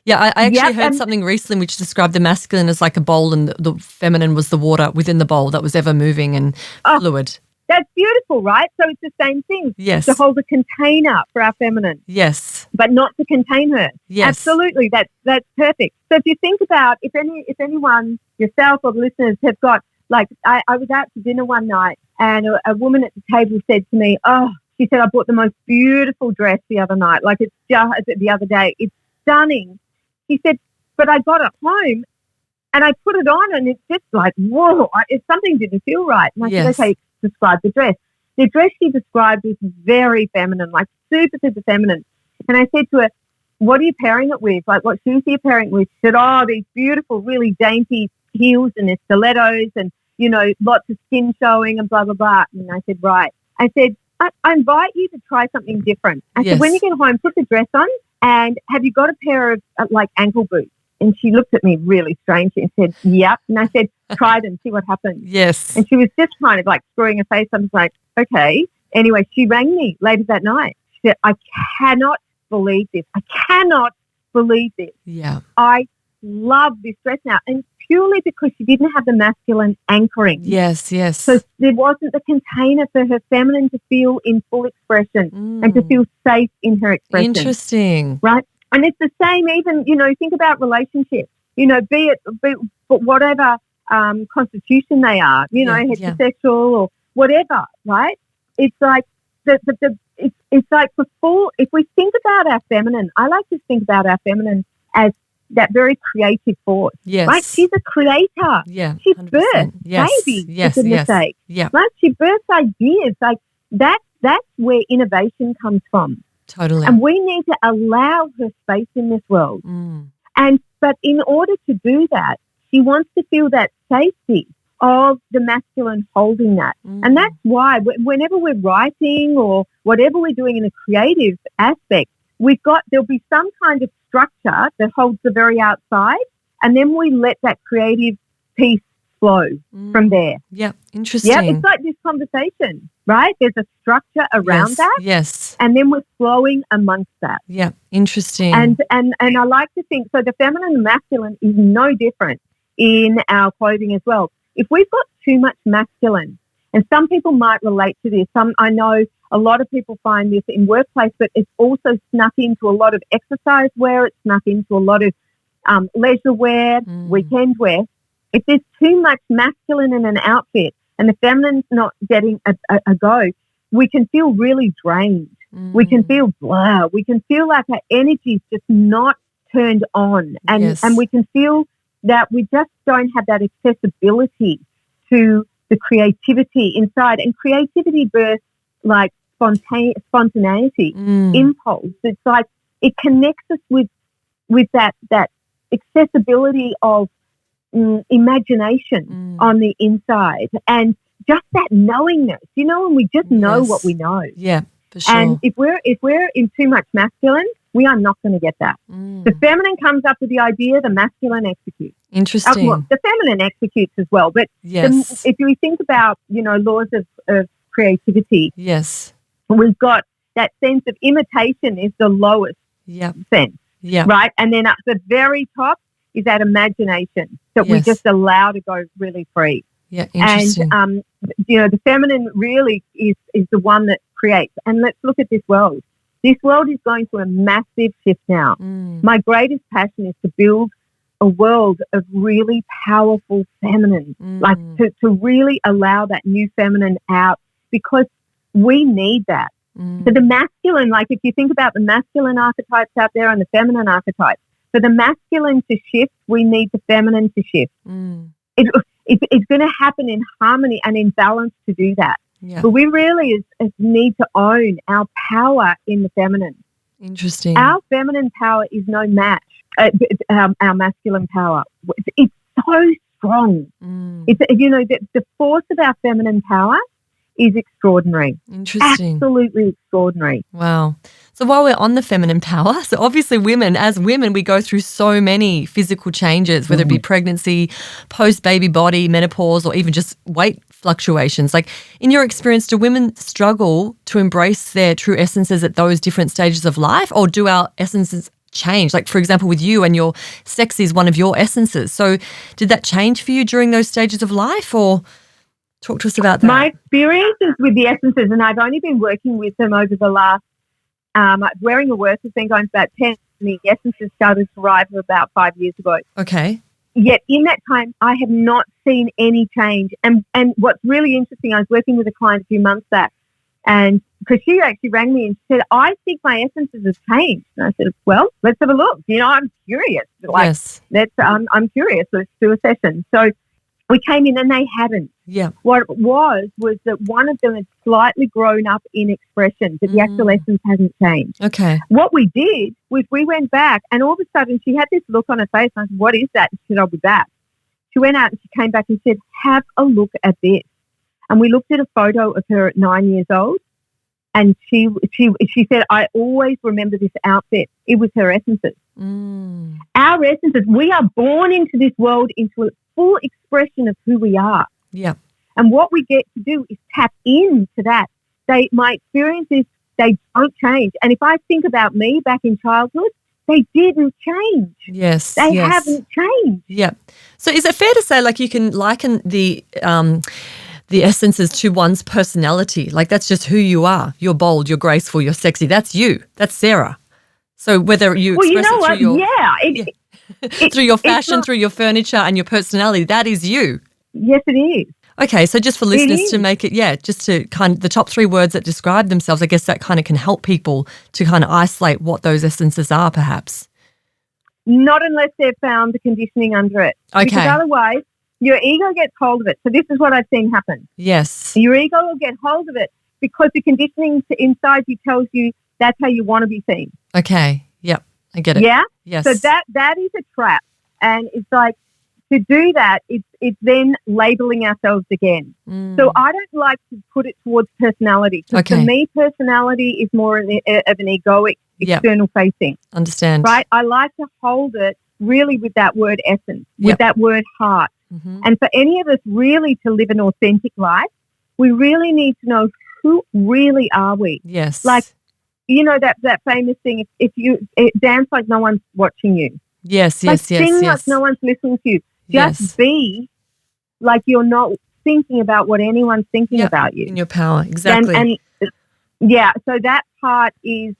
Yeah, I actually heard something recently which described the masculine as like a bowl and the feminine was the water within the bowl that was ever moving and fluid. That's beautiful, right? So it's the same thing. Yes. To hold a container for our feminine. Yes. But not to contain her. Yes. Absolutely. That's perfect. So if you think about if anyone, yourself or the listeners, have got, like, I was out to dinner one night and a woman at the table said to me, she said, I bought the most beautiful dress the other night. Like, it's just the other day. It's stunning. She said, but I got it home and I put it on and it's just like, whoa, something didn't feel right. And I said, okay, describe the dress. The dress she described was very feminine, like super, super feminine. And I said to her, what are you pairing it with? Like, what shoes are you pairing it with? She said, these beautiful, really dainty heels and their stilettos and, you know, lots of skin showing and blah, blah, blah. And I said, right. I said, I invite you to try something different. I said, when you get home, put the dress on and have you got a pair of like ankle boots? And she looked at me really strangely and said, yep. And I said, try them, see what happens. Yes. And she was just kind of like screwing her face. I was like, okay. Anyway, she rang me later that night. She said, I cannot believe this. I cannot believe this. Yeah. I love this dress now. And purely because she didn't have the masculine anchoring. Yes. So there wasn't the container for her feminine to feel in full expression and to feel safe in her expression. Interesting. Right? And it's the same even, you know, think about relationships, you know, be it whatever constitution they are, you know, heterosexual or whatever, right? It's like it's like if we think about our feminine, I like to think about our feminine as that very creative force. Yes. Right? She's a creator. Yeah. She births babies, for goodness sake. Yeah. Right? She births ideas. Like that's where innovation comes from. Totally. And we need to allow her space in this world. But in order to do that, she wants to feel that safety of the masculine holding that. And that's why whenever we're writing or whatever we're doing in a creative aspect, there'll be some kind of structure that holds the very outside, and then we let that creative piece flow from there. Yeah, interesting. Yeah, it's like this conversation, right? There's a structure around that. Yes. And then we're flowing amongst that. Yeah, interesting. And I like to think, so the feminine and masculine is no different in our clothing as well. If we've got too much masculine, and some people might relate to this, I know a lot of people find this in workplace, but it's also snuck into a lot of exercise wear, it's snuck into a lot of leisure wear, weekend wear. If there's too much masculine in an outfit and the feminine's not getting a go, we can feel really drained. We can feel blah. We can feel like our energy's just not turned on. And we can feel that we just don't have that accessibility to the creativity inside. And creativity births like spontaneity, impulse. It's like it connects us with that accessibility of imagination on the inside, and just that knowingness, you know, when we just know what we know. Yeah, for sure. And if we're in too much masculine, we are not going to get that. The feminine comes up with the idea, the masculine executes. Interesting. The feminine executes as well, but if we think about, you know, laws of creativity, we've got that sense of imitation is the lowest sense, right? And then at the very top is that imagination that we just allow to go really free. Yeah, interesting. And, you know, the feminine really is the one that creates. And let's look at this world. This world is going through a massive shift now. My greatest passion is to build a world of really powerful feminine, like to really allow that new feminine out, because we need that. So the masculine, like if you think about the masculine archetypes out there and the feminine archetypes, for the masculine to shift, we need the feminine to shift. It's going to happen in harmony and in balance to do that. Yeah. But we really need to own our power in the feminine. Interesting. Our feminine power is no match. Our masculine power. It's so strong. It's, you know, the force of our feminine power is extraordinary. Interesting. Absolutely extraordinary. Wow. So while we're on the feminine power, so obviously as women, we go through so many physical changes, whether it be pregnancy, post-baby body, menopause, or even just weight fluctuations. Like, in your experience, do women struggle to embrace their true essences at those different stages of life, or do our essences change? Like, for example, with you and your sex is one of your essences. So did that change for you during those stages of life, or talk to us about that? My experiences with the essences, and I've only been working with them over the last, Wearing a Worth has been going for about 10, and the essences started to arrive about 5 years ago. Okay. Yet in that time, I have not seen any change. And what's really interesting, I was working with a client a few months back, and because she actually rang me and said, I think my essences have changed. And I said, well, let's have a look. I'm curious. Yes. I'm curious. Let's do a session. So we came in and they hadn't. Yeah. What it was that one of them had slightly grown up in expression, but the actual essence hasn't changed. Okay. What we did was we went back, and all of a sudden she had this look on her face. I said, what is that? She said, I'll be back. She went out and she came back and said, have a look at this. And we looked at a photo of her at 9 years old, and she said, I always remember this outfit. It was her essences. Our essences, we are born into this world into a full expression of who we are. Yeah. And what we get to do is tap into that. My experiences, they don't change. And if I think about me back in childhood, they didn't change. Yes. They haven't changed. Yeah. So is it fair to say, like, you can liken the essences to one's personality? Like, that's just who you are. You're bold, you're graceful, you're sexy. That's you. That's Sarah. So whether you express it through your through your fashion, through your furniture and your personality, that is you. Yes, it is. Okay, so just for listeners to make it, just to kind of the top 3 words that describe themselves, I guess that kind of can help people to kind of isolate what those essences are, perhaps. Not unless they've found the conditioning under it. Okay. Because otherwise, your ego gets hold of it. So this is what I've seen happen. Yes. Your ego will get hold of it because the conditioning inside you tells you that's how you want to be seen. Okay. Yep. I get it. Yeah? Yes. So that is a trap. And it's like, to do that, it's then labeling ourselves again. So I don't like to put it towards personality. Because for me, personality is more of an egoic, external facing. Understand. Right? I like to hold it really with that word essence, with that word heart. And for any of us really to live an authentic life, we really need to know who really are we. Yes. Like, that famous thing, if you dance like no one's watching you. Yes. Sing like no one's listening to you. Just be like you're not thinking about what anyone's thinking about you. In your power, exactly. And so that part is,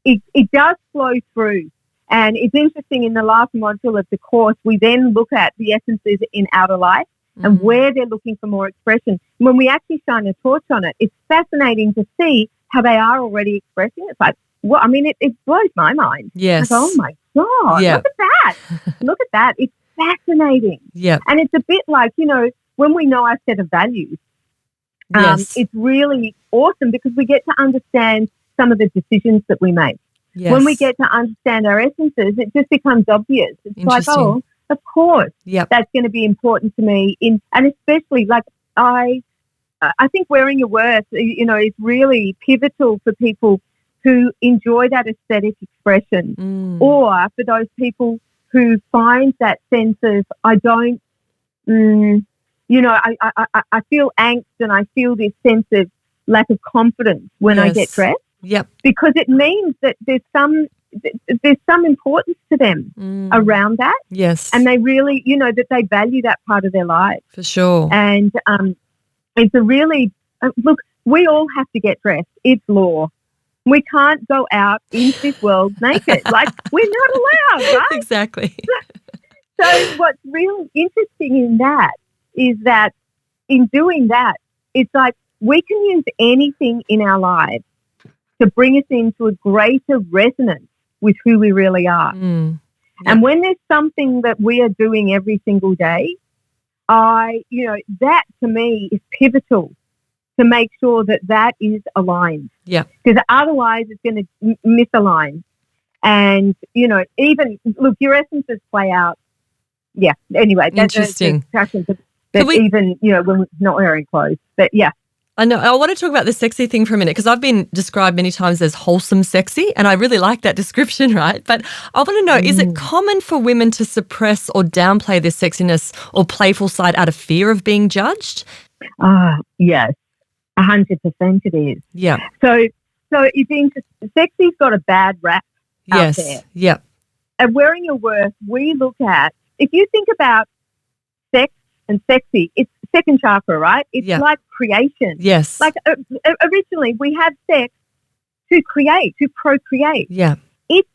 it does flow through. And it's interesting, in the last module of the course, we then look at the essences in outer life and where they're looking for more expression. When we actually shine a torch on it, it's fascinating to see how they are already expressing. It's like, well, I mean, it blows my mind. Yes. Like, oh my God, look at that. Look at that. It's fascinating. Yeah. And it's a bit like, when we know our set of values, it's really awesome because we get to understand some of the decisions that we make. Yes. When we get to understand our essences, it just becomes obvious. It's like, oh, of course, that's going to be important to me. And especially, like, I think Wearing Your Worth, is really pivotal for people who enjoy that aesthetic expression, or for those people who find that sense of, I don't, I feel angst and I feel this sense of lack of confidence when I get dressed. Yep. Because it means that there's some importance to them around that. Yes. And they really, that they value that part of their life. For sure. And it's a really, look, we all have to get dressed. It's law. We can't go out into this world naked. Like, we're not allowed, right? Exactly. So what's really interesting in that is that in doing that, it's like we can use anything in our lives to bring us into a greater resonance with who we really are. And when there's something that we are doing every single day, that to me is pivotal to make sure that is aligned. Yeah. Because otherwise it's going to misalign. And, even, look, your essences play out. Yeah. Anyway. Interesting. Even, when we're not wearing clothes. But, yeah. I know. I want to talk about the sexy thing for a minute because I've been described many times as wholesome sexy, and I really like that description, right? But I want to know, is it common for women to suppress or downplay their sexiness or playful side out of fear of being judged? Yes, 100% it is. Yeah. So it's interesting. Sexy's got a bad rap out there. Yes. Yeah. At Wearing Your Worth, we look at, if you think about sex and sexy, it's second chakra, right? It's like creation. Yes. Like originally we had sex to create, to procreate. Yeah. It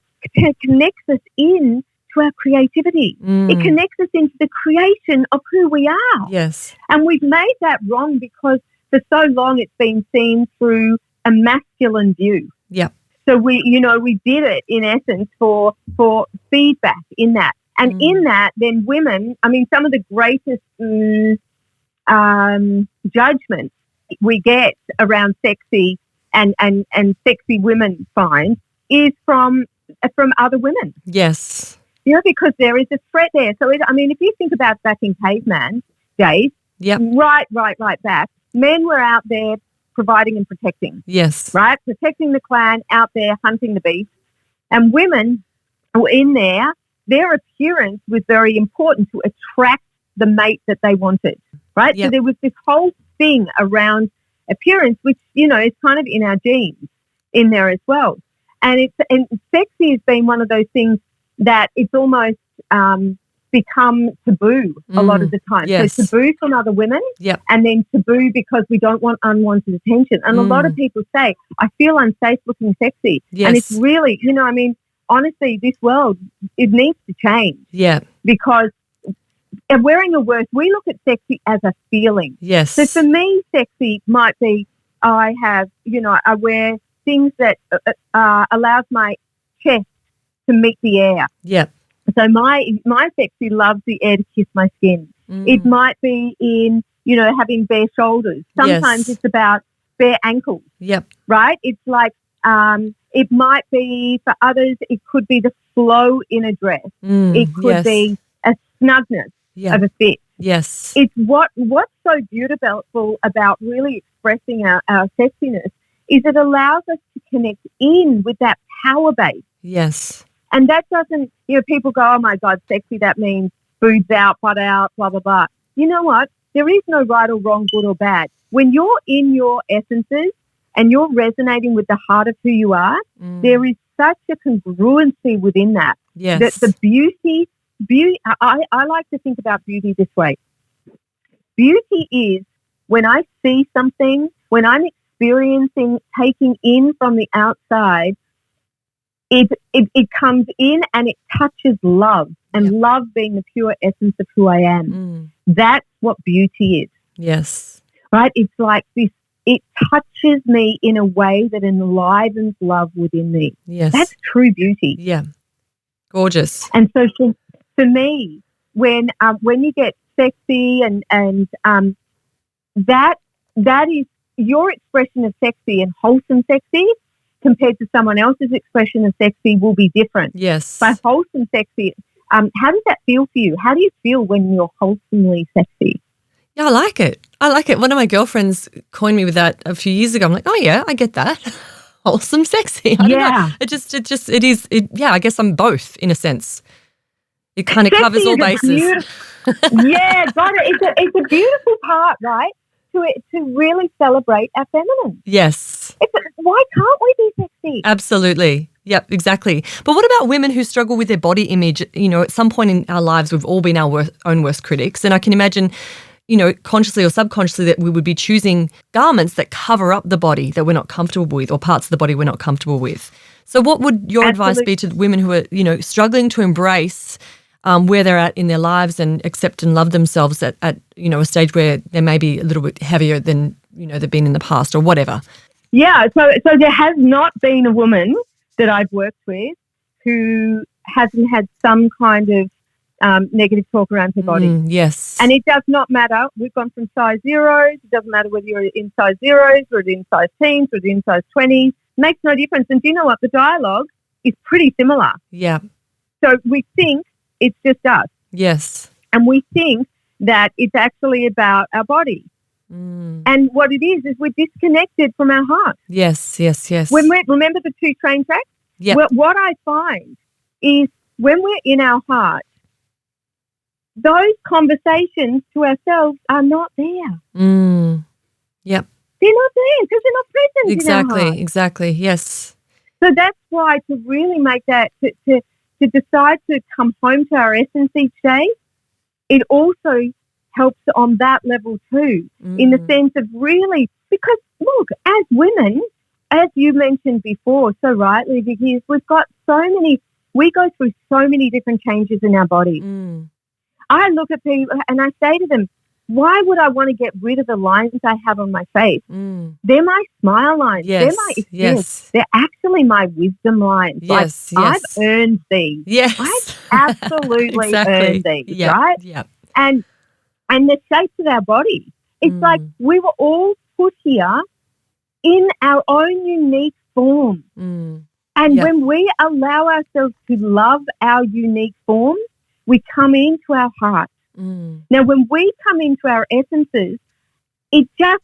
connects us in to our creativity. It connects us into the creation of who we are. Yes. And we've made that wrong because for so long it's been seen through a masculine view. Yeah. So we did it in essence for feedback in that. And in that, then women, I mean, some of the greatest judgments we get around sexy and sexy women find is from other women. Yes. Because there is a threat there. So, if you think about back in caveman days, right back, men were out there providing and protecting. Yes. Right? Protecting the clan, out there hunting the beast. And women were in there. Their appearance was very important to attract the mate that they wanted, right? Yep. So there was this whole thing around appearance, which, is kind of in our genes in there as well. And sexy has been one of those things that it's almost become taboo a lot of the time. Yes. So taboo from other women, Yep. and then taboo because we don't want unwanted attention. And a lot of people say, I feel unsafe looking sexy. Yes. And it's really, honestly, this world, it needs to change. Yeah. Because at Wearing Your Worth, we look at sexy as a feeling. Yes. So for me, sexy might be I wear things that allows my chest to meet the air. Yeah. So my sexy loves the air to kiss my skin. It might be in, having bare shoulders. Sometimes it's about bare ankles. Yep. Right? It's like, it might be for others, it could be the flow in a dress. It could be a snugness of a fit. Yes. It's what's so beautiful about really expressing our sexiness is it allows us to connect in with that power base. Yes. And that doesn't, people go, oh my God, sexy, that means boobs out, butt out, blah, blah, blah. You know what? There is no right or wrong, good or bad. When you're in your essences and you're resonating with the heart of who you are, there is such a congruency within that. Yes. That the beauty, I like to think about beauty this way. Beauty is when I see something, when I'm experiencing, taking in from the outside, it comes in and it touches love, and love being the pure essence of who I am. That's what beauty is. Yes. Right? It's like this, it touches me in a way that enlivens love within me. Yes. That's true beauty. Yeah. Gorgeous. And so for me, when you get sexy and that is your expression of sexy, and wholesome sexy compared to someone else's expression of sexy will be different. Yes. By wholesome sexy, how does that feel for you? How do you feel when you're wholesomely sexy? Yeah, I like it. One of my girlfriends coined me with that a few years ago. I'm like, oh yeah, I get that. Wholesome sexy. I don't know. I guess I'm both in a sense. It kind of sexy covers all bases. Yeah, got it. It's a beautiful part, right? To really celebrate our feminine. Yes. Why can't we be sexy? Absolutely. Yep, exactly. But what about women who struggle with their body image? At some point in our lives, we've all been our own worst critics. And I can imagine, consciously or subconsciously, that we would be choosing garments that cover up the body that we're not comfortable with, or parts of the body we're not comfortable with. So what would your advice be to women who are, struggling to embrace where they're at in their lives and accept and love themselves at a stage where they may be a little bit heavier than, they've been in the past or whatever? Yeah. So there has not been a woman that I've worked with who hasn't had some kind of negative talk around her body. Yes. And it does not matter. We've gone from size zeros. It doesn't matter whether you're in size zeros or in size teens or in size 20s. Makes no difference. And do you know what? The dialogue is pretty similar. Yeah. So we think it's just us. Yes. And we think that it's actually about our body. And what it is we're disconnected from our heart. Yes. When remember the 2 train tracks? Yeah. What I find is when we're in our heart, those conversations to ourselves are not there. Yep. They're not there because they're not present in our heart. Exactly. Yes. So that's why to really make that, to decide to come home to our essence each day, it also helps on that level too, in the sense of really, because look, as women, as you mentioned before so rightly, Vicki, we go through so many different changes in our body. I look at people and I say to them, why would I want to get rid of the lines I have on my face? They're my smile lines. Yes, they're my experience. They're actually my wisdom lines. Yes. I've earned these. Yes. I've absolutely earned these, right? Yep. And the shapes of our body. It's like we were all put here in our own unique form. And when we allow ourselves to love our unique form, we come into our heart. Now, when we come into our essences, it just,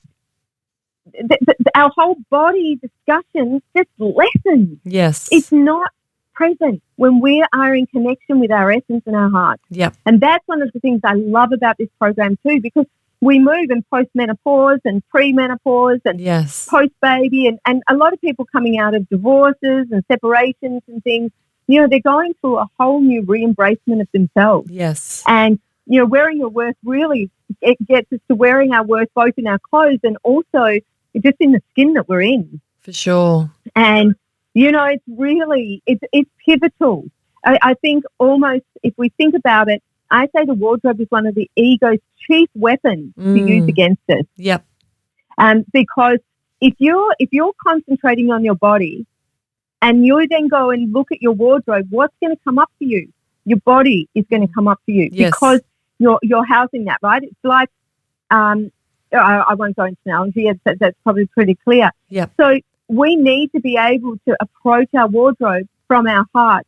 our whole body discussion just lessens. Yes. It's not present when we are in connection with our essence and our heart. Yep. And that's one of the things I love about this program too, because we move in post-menopause and pre-menopause and post-baby and a lot of people coming out of divorces and separations and things, they're going through a whole new re-embracement of themselves. Yes. And, wearing your worth really, it gets us to wearing our worth both in our clothes and also just in the skin that we're in. For sure. And, it's really, it's pivotal. I think almost if we think about it, I say the wardrobe is one of the ego's chief weapons to use against us. Yep. Because if you're concentrating on your body and you then go and look at your wardrobe, what's going to come up for you? Your body is going to come up for you because you're housing that, right? It's like, I won't go into analogy, that's probably pretty clear. Yep. So we need to be able to approach our wardrobe from our heart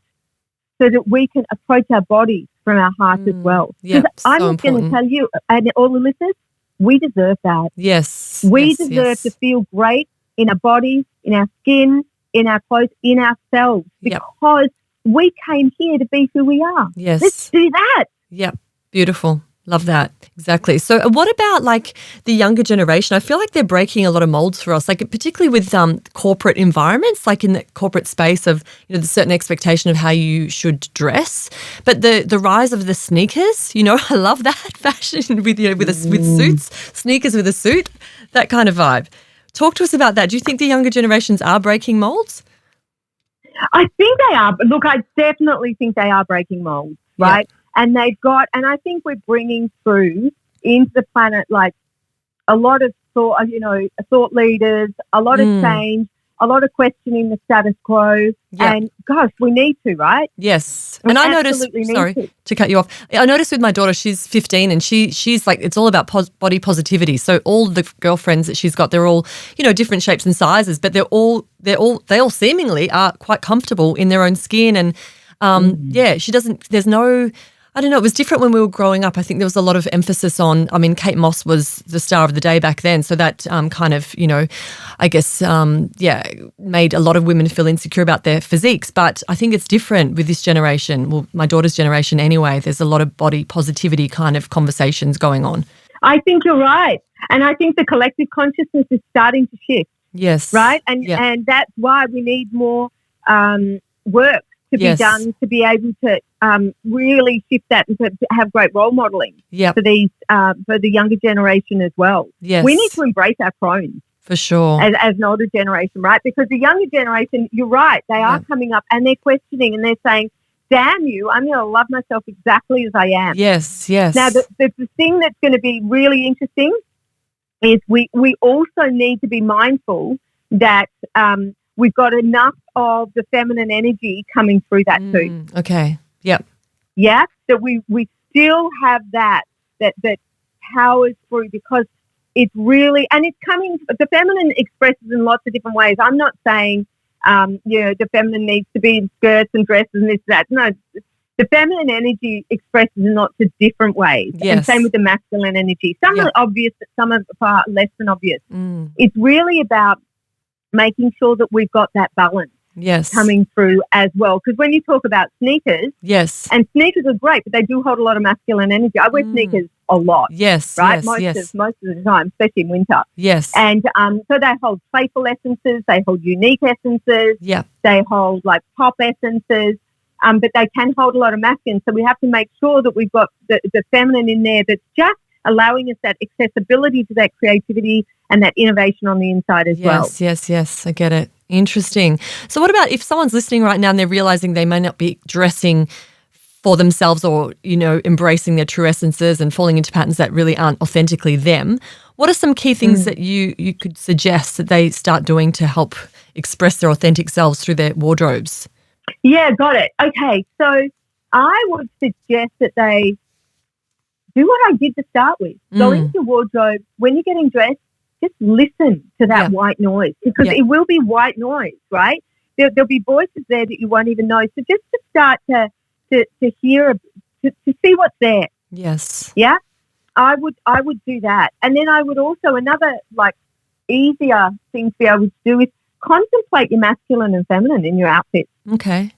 so that we can approach our bodies from our heart as well. Because I'm just going to tell you, and all the listeners, we deserve that. Yes. We deserve to feel great in our bodies, in our skin, in our clothes, in ourselves, because we came here to be who we are. Yes. Let's do that. Yep. Beautiful. Love that. Exactly. So what about like the younger generation? I feel like they're breaking a lot of molds for us, like particularly with corporate environments, like in the corporate space of, the certain expectation of how you should dress. But the rise of the sneakers, I love that fashion with suits, sneakers with a suit, that kind of vibe. Talk to us about that. Do you think the younger generations are breaking molds? I think they are. Look, I definitely think they are breaking molds, right? Yeah. And and I think we're bringing through into the planet like a lot of thought, thought leaders, a lot of change, a lot of questioning the status quo. Yeah. And gosh, we need to, right? Yes. And I noticed, sorry to cut you off. I noticed with my daughter, she's 15 and she's like, it's all about body positivity. So all the girlfriends that she's got, they're all, different shapes and sizes, but they all seemingly are quite comfortable in their own skin. And there's no, I don't know, it was different when we were growing up. I think there was a lot of emphasis on, Kate Moss was the star of the day back then. So that kind of, I guess, made a lot of women feel insecure about their physiques. But I think it's different with this generation. Well, my daughter's generation anyway. There's a lot of body positivity kind of conversations going on. I think you're right. And I think the collective consciousness is starting to shift. Yes. Right? And that's why we need more work to be done to be able to really shift that and to have great role modelling for these for the younger generation as well. Yes. We need to embrace our crones. For sure. As an older generation, right? Because the younger generation, you're right, they are coming up and they're questioning and they're saying, damn you, I'm going to love myself exactly as I am. Yes. Now, the thing that's going to be really interesting is we also need to be mindful that we've got enough of the feminine energy coming through that too. Okay. Yep. Yeah, that we still have that powers through, because it's really, and it's coming, the feminine expresses in lots of different ways. I'm not saying, the feminine needs to be in skirts and dresses and this, that. No, the feminine energy expresses in lots of different ways. Yes. And same with the masculine energy. Some are obvious, but some are far less than obvious. It's really about making sure that we've got that balance coming through as well. Because when you talk about sneakers, and sneakers are great, but they do hold a lot of masculine energy. I wear sneakers a lot, right? Most of the time, especially in winter. Yes. And so they hold playful essences, they hold unique essences, they hold like pop essences, but they can hold a lot of masculine. So we have to make sure that we've got the feminine in there that's just allowing us that accessibility to that creativity and that innovation on the inside as well. Yes. I get it. Interesting. So what about if someone's listening right now and they're realizing they may not be dressing for themselves or, embracing their true essences and falling into patterns that really aren't authentically them? What are some key things that you could suggest that they start doing to help express their authentic selves through their wardrobes? Yeah, got it. Okay, so I would suggest that they do what I did to start with. Go into your wardrobe. When you're getting dressed, just listen to that white noise, because it will be white noise, right? There'll be voices there that you won't even know. So just to start to hear, to see what's there. Yes. Yeah, I would do that. And then I would also, another like easier thing to be able to do is contemplate your masculine and feminine in your outfit. Okay.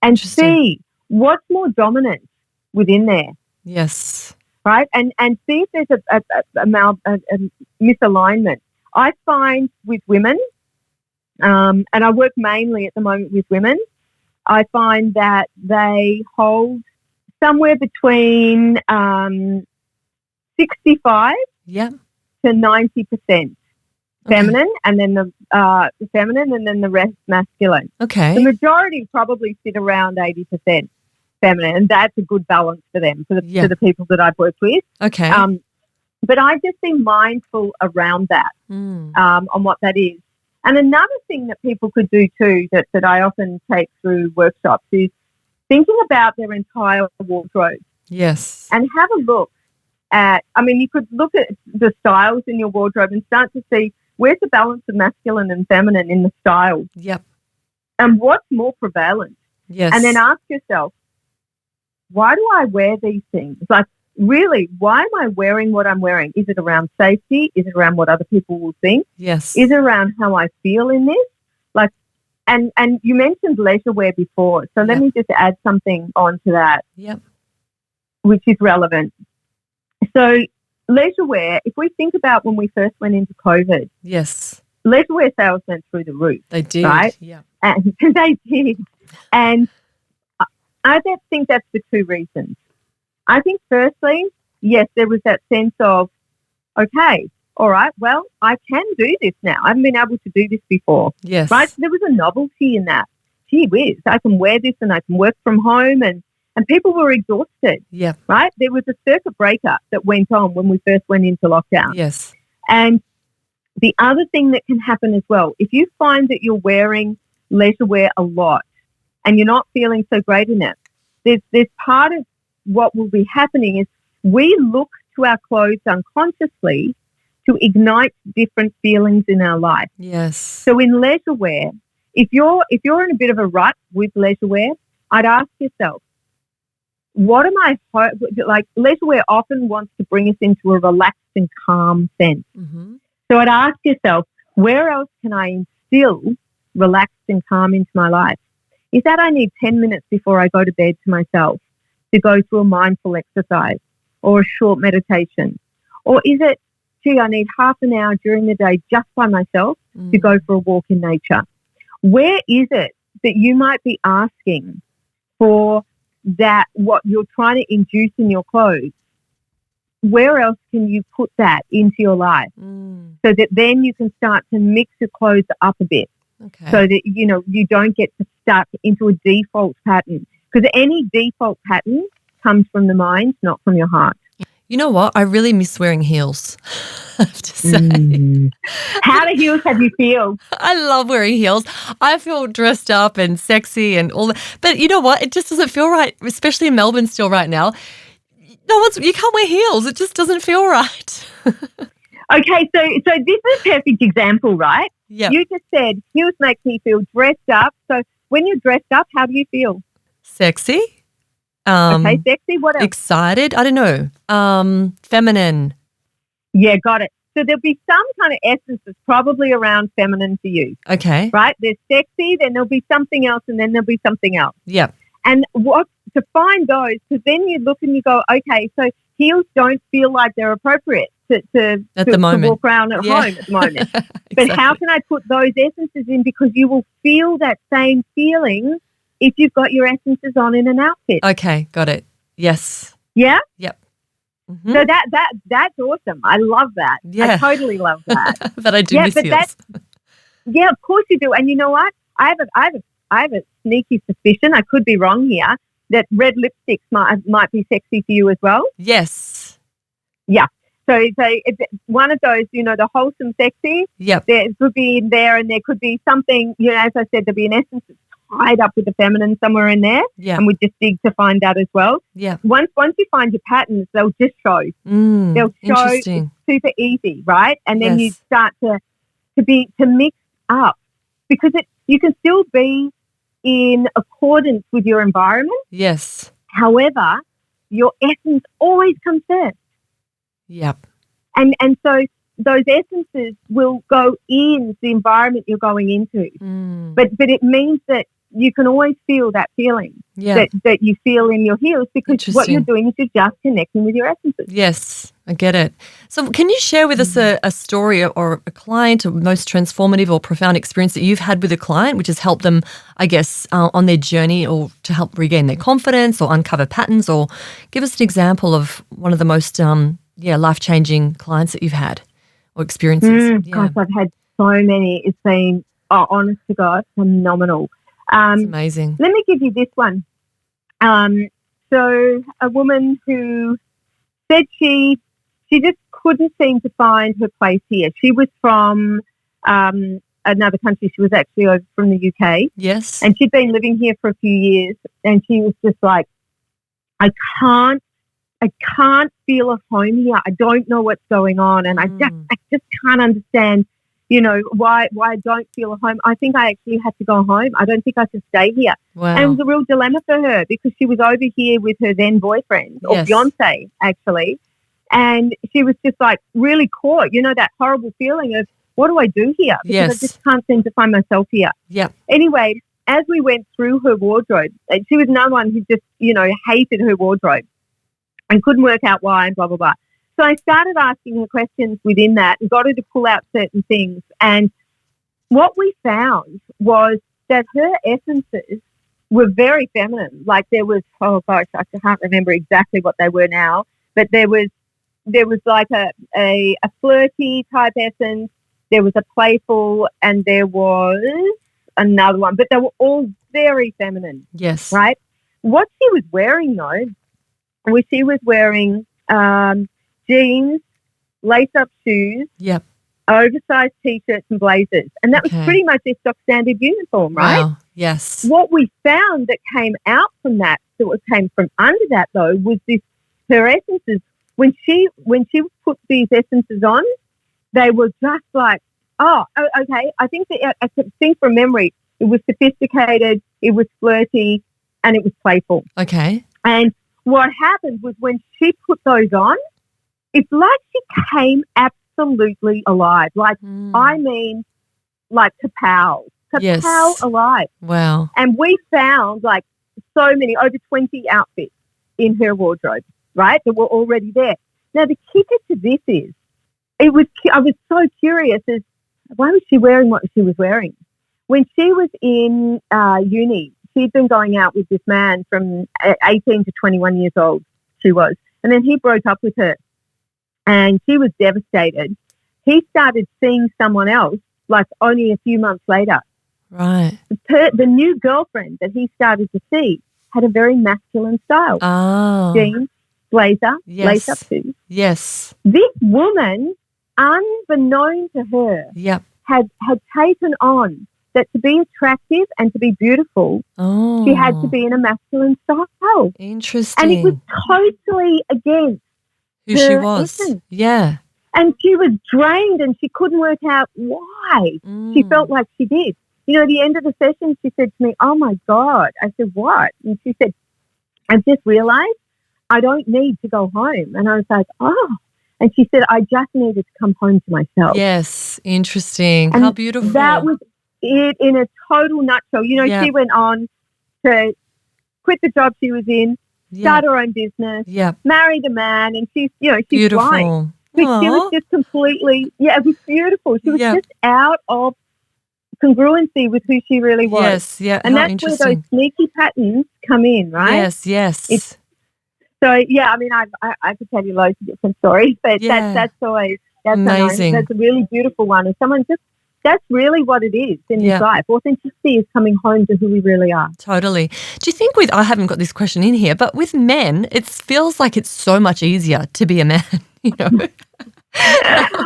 And see what's more dominant within there. Yes. Right? And see if there's a misalignment. I find with women, and I work mainly at the moment with women, I find that they hold somewhere between 65 to 90% feminine, and then the feminine, and then the rest masculine. Okay. The majority probably sit around 80% feminine, and that's a good balance for them, for the people that I've worked with. Okay. But I just be mindful around that, on what that is. And another thing that people could do too, that I often take through workshops, is thinking about their entire wardrobe. Yes. And have a look at, you could look at the styles in your wardrobe and start to see where's the balance of masculine and feminine in the style. Yep. And what's more prevalent. Yes. And then ask yourself, why do I wear these things? Like, really, why am I wearing what I'm wearing? Is it around safety? Is it around what other people will think? Yes. Is it around how I feel in this? Like, and you mentioned leisure wear before, so let me just add something onto that, which is relevant. So leisure wear, if we think about when we first went into COVID, leisure wear sales went through the roof. They did, right? Yeah. And they did. And I don't think that's for two reasons. I think firstly, yes, there was that sense of, okay, all right, well, I can do this now. I haven't been able to do this before. Yes. Right? There was a novelty in that. Gee whiz, I can wear this and I can work from home, and people were exhausted. Yeah. Right? There was a circuit breaker that went on when we first went into lockdown. Yes. And the other thing that can happen as well, if you find that you're wearing leisure wear a lot and you're not feeling so great in it, there's part of what will be happening is we look to our clothes unconsciously to ignite different feelings in our life. Yes. So in leisure wear, if you're in a bit of a rut with leisure wear, I'd ask yourself, what am I like? Leisure wear often wants to bring us into a relaxed and calm sense. Mm-hmm. So I'd ask yourself, where else can I instill relaxed and calm into my life? Is that I need 10 minutes before I go to bed to myself to go through a mindful exercise or a short meditation? Or is it, I need half an hour during the day just by myself to go for a walk in nature? Where is it that you might be asking for that, what you're trying to induce in your clothes? Where else can you put that into your life so that then you can start to mix your clothes up a bit? Okay. So that, you don't get stuck into a default pattern, because any default pattern comes from the mind, not from your heart. You know what? I really miss wearing heels, I have to say. How do heels have you feel? I love wearing heels. I feel dressed up and sexy and all that. But you know what? It just doesn't feel right, especially in Melbourne still right now. You can't wear heels. It just doesn't feel right. Okay, so this is a perfect example, right? Yeah. You just said heels make me feel dressed up. So when you're dressed up, how do you feel? Sexy. Okay, sexy. What else? Excited. I don't know. Feminine. Yeah, got it. So there'll be some kind of essence that's probably around feminine for you, Okay. right? There's sexy, then there'll be something else, and then there'll be something else. Yep. And what to find those, because then you look and you go, okay, so heels don't feel like they're appropriate to walk around at home at the moment. Exactly. But how can I put those essences in? Because you will feel that same feeling if you've got your essences on in an outfit. Okay, got it. Yes. Yeah? Yep. Mm-hmm. So that's awesome. I love that. Yeah. I totally love that. But I do miss heels. Yeah, of course you do. And you know what? I have a sneaky suspicion, I could be wrong here, that red lipsticks might be sexy for you as well. Yes. Yeah. So it's one of those, the wholesome sexy. Yep. There could be in there, and there could be something, as I said, there'll be an essence that's tied up with the feminine somewhere in there. Yeah. And we just dig to find that as well. Yeah. Once you find your patterns, they'll just show. They'll show. It's super easy, right? And then you start to mix up, because you can still be in accordance with your environment. Yes. However, your essence always comes first. Yep. And so those essences will go in the environment you're going into. But it means that you can always feel that feeling that you feel in your heels, because what you're doing is you're just connecting with your essences. Yes, I get it. So can you share with us a story or a client, or most transformative or profound experience that you've had with a client which has helped them, I guess, on their journey, or to help regain their confidence or uncover patterns? Or give us an example of one of the most life-changing clients that you've had or experiences. Gosh, I've had so many. It's been, honest to God, phenomenal. It's amazing. Let me give you this one. So a woman who said she just couldn't seem to find her place here. She was from another country. She was actually over from the UK. Yes. And she'd been living here for a few years, and she was just like, I can't feel at home here. I don't know what's going on, and I just can't understand, why I don't feel at home. I think I actually had to go home. I don't think I could stay here. Wow. And it was a real dilemma for her, because she was over here with her then boyfriend, or fiance actually, and she was just like really caught, that horrible feeling of, what do I do here? Because I just can't seem to find myself here. Yeah. Anyway, as we went through her wardrobe, she was no one who just, hated her wardrobe and couldn't work out why, and blah, blah, blah. So I started asking her questions within that and got her to pull out certain things. And what we found was that her essences were very feminine. Like there was, oh gosh, I can't remember exactly what they were now, but there was like a flirty type essence, there was a playful, and there was another one, but they were all very feminine. Yes. Right? What she was wearing though, she was wearing jeans, lace-up shoes, oversized T-shirts and blazers. And that was pretty much their stock standard uniform, right? Wow, yes. What we found that came out from that came from under that, though, was her essences. When she put these essences on, they were just like, oh, okay. I think from memory, it was sophisticated, it was flirty, and it was playful. Okay. And what happened was when she put those on, it's like she came absolutely alive. Like, I mean, like kapow alive. Wow. And we found like so many, over 20 outfits in her wardrobe, right, that were already there. Now, the kicker to this is, I was so curious as why was she wearing what she was wearing? When she was in uni, she'd been going out with this man from 18 to 21 years old, she was. And then he broke up with her and she was devastated. He started seeing someone else like only a few months later. Right. The new girlfriend that he started to see had a very masculine style. Oh. Jeans, blazer, lace-up shoes. Yes. This woman, unbeknown to her, had taken on that to be attractive and to be beautiful, she had to be in a masculine style. Interesting. And it was totally against who she was. Essence. Yeah. And she was drained and she couldn't work out why she felt like she did. At the end of the session, she said to me, oh, my God. I said, what? And she said, I've just realised I don't need to go home. And I was like, oh. And she said, I just needed to come home to myself. Yes, interesting. And how beautiful. that was it in a total nutshell. You know, Yeah. she went on to quit the job she was in, start her own business, married a man, and she's beautiful. flying. She was just completely, it was beautiful. She was just out of congruency with who she really was. Yes, yeah. And how that's interesting. where those sneaky patterns come in, right? Yes. So, yeah, I mean, I could tell you loads of different stories, but that's always, amazing. That's a really beautiful one. And someone just, that's really what it is in this life. Authenticity is coming home to who we really are. Totally. Do you think I haven't got this question in here, but with men, it feels like it's so much easier to be a man, you know?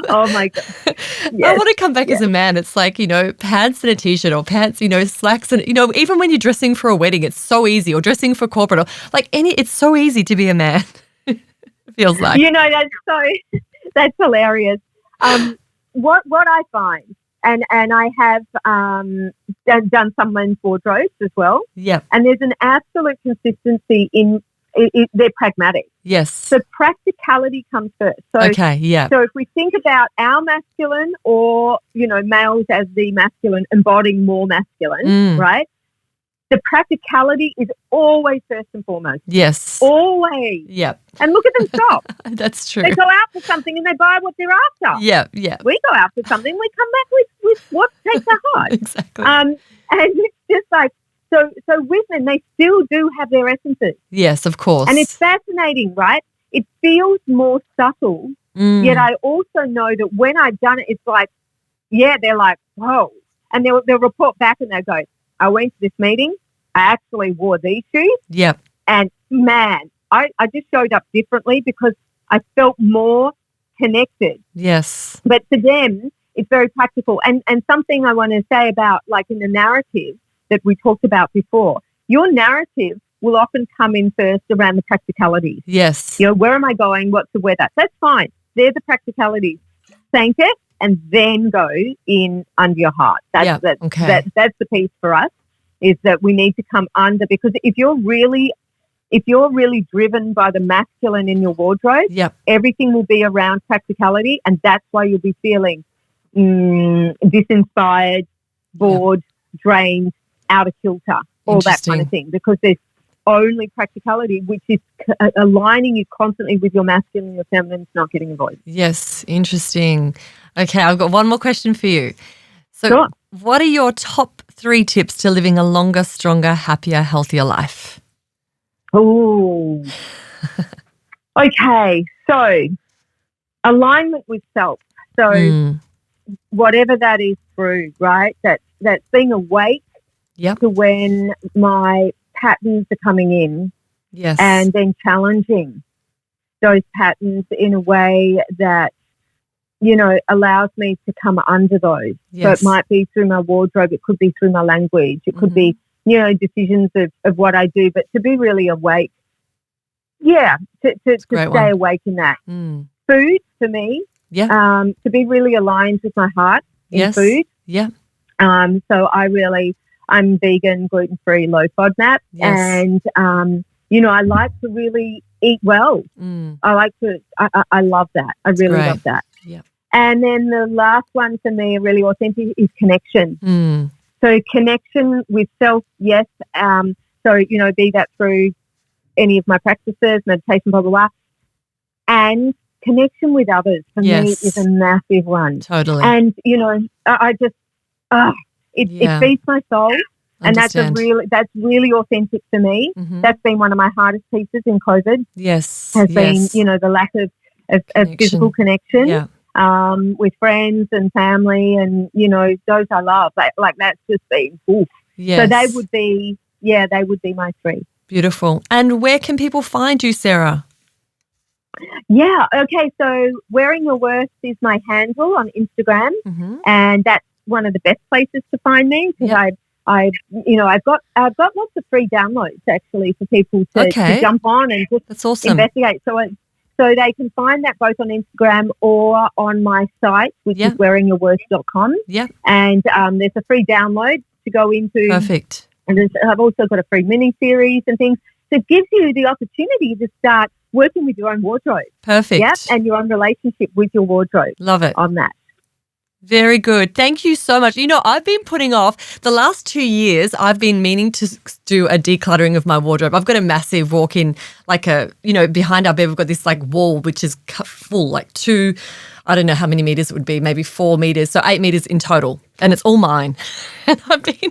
Oh, my God. Yes. I want to come back as a man. It's like, you know, pants and a T-shirt or pants, you know, slacks and, you know, even when you're dressing for a wedding, it's so easy, or dressing for corporate, or like it's so easy to be a man. It feels like. You know, that's hilarious. What I find, and I have done some men's wardrobes as well. Yeah. And there's an absolute consistency in they're pragmatic. Yes. So practicality comes first. So, So if we think about our masculine, or, you know, males as the masculine embodying more masculine, right? The practicality is always first and foremost. Yes. Always. Yep. And look at them shop. That's true. They go out for something and they buy what they're after. Yeah. We go out for something, we come back with what takes our heart. Exactly. And it's just like, so women, they still do have their essences. Yes, of course. And it's fascinating, right? It feels more subtle, yet I also know that when I've done it, it's like, they're like, whoa. And they'll report back and they'll go, I went to this meeting, I actually wore these shoes. Yep. And man, I just showed up differently because I felt more connected. Yes. But to them, it's very practical. And something I want to say about, like, in the narrative that we talked about before, your narrative will often come in first around the practicalities. Yes. You know, where am I going? What's the weather? That's fine. They're the practicalities. Thank it, and then go in under your heart. That's the piece for us, is that we need to come under, because if you're really driven by the masculine in your wardrobe, everything will be around practicality, and that's why you'll be feeling disinspired, bored, drained, out of kilter, all that kind of thing, because there's only practicality, which is aligning you constantly with your masculine and your feminine, not getting a voice. Yes, interesting. Okay, I've got one more question for you. So what are your top 3 tips to living a longer, stronger, happier, healthier life? Oh, okay. So alignment with self. So whatever that is through, right? That's being awake to when my patterns are coming in. Yes. And then challenging those patterns in a way that, you know, allows me to come under those. Yes. So it might be through my wardrobe, it could be through my language, it could be, you know, decisions of what I do, but to be really awake. Yeah, to stay awake in that. Food for me, to be really aligned with my heart in food. Yeah. So I'm vegan, gluten-free, low FODMAP, and you know, I like to really eat well. I love that. I really love that. Yeah. And then the last one for me, really authentic, is connection. So connection with self, yes. So, you know, be that through any of my practices, meditation, blah, blah, blah. And connection with others for me is a massive one. Totally. And, you know, I just, it feeds my soul. And that's really authentic for me. That's been one of my hardest pieces in COVID. Yes. Has been, you know, the lack of physical connection with friends and family, and, you know, those I love. Like that's just been, oof. Yes. So they would be my 3. Beautiful. And where can people find you, Sarah? Yeah. Okay. So Wearing Your Worth is my handle on Instagram, and that's one of the best places to find me, because I've got lots of free downloads actually for people to jump on and just investigate. So they can find that both on Instagram or on my site, which is wearingyourworth.com. Yeah. And there's a free download to go into. Perfect. And I've also got a free mini series and things. So it gives you the opportunity to start working with your own wardrobe. Perfect. Yeah, and your own relationship with your wardrobe. Love it. On that. Very good. Thank you so much. You know, I've been putting off the last 2 years. I've been meaning to do a decluttering of my wardrobe. I've got a massive walk-in, behind our bed, we've got this wall which is full, I don't know how many meters it would be, maybe 4 meters, so 8 meters in total, and it's all mine. And I've been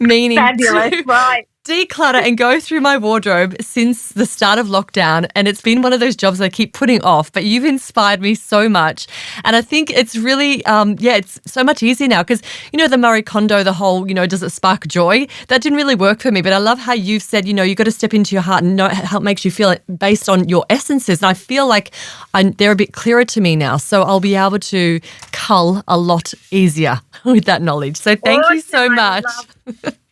meaning to declutter and go through my wardrobe since the start of lockdown, and it's been one of those jobs I keep putting off, but you've inspired me so much. And I think it's really, it's so much easier now because, the Marie Kondo, the whole, does it spark joy? That didn't really work for me, but I love how you've said, you've got to step into your heart and know how it makes you feel based on your essences. And I feel like they're a bit clearer to me now, so I'll be able to cull a lot easier with that knowledge. So thank you so much.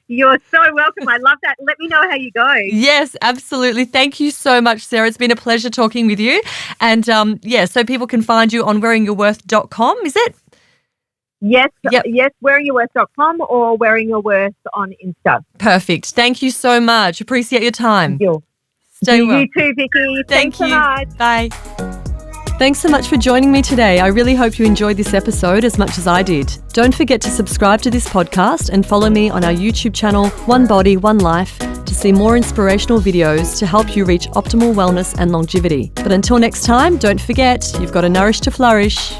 You're so welcome. I love that. Let me know how you go. Yes, absolutely. Thank you so much, Sarah. It's been a pleasure talking with you. And so people can find you on wearingyourworth.com, is it? Yes, yes, wearingyourworth.com or wearingyourworth on Insta. Perfect. Thank you so much. Appreciate your time. Stay well. You too, Vicki. Thanks so much. Bye. Thanks so much for joining me today. I really hope you enjoyed this episode as much as I did. Don't forget to subscribe to this podcast and follow me on our YouTube channel, One Body, One Life, to see more inspirational videos to help you reach optimal wellness and longevity. But until next time, don't forget, you've got to nourish to flourish.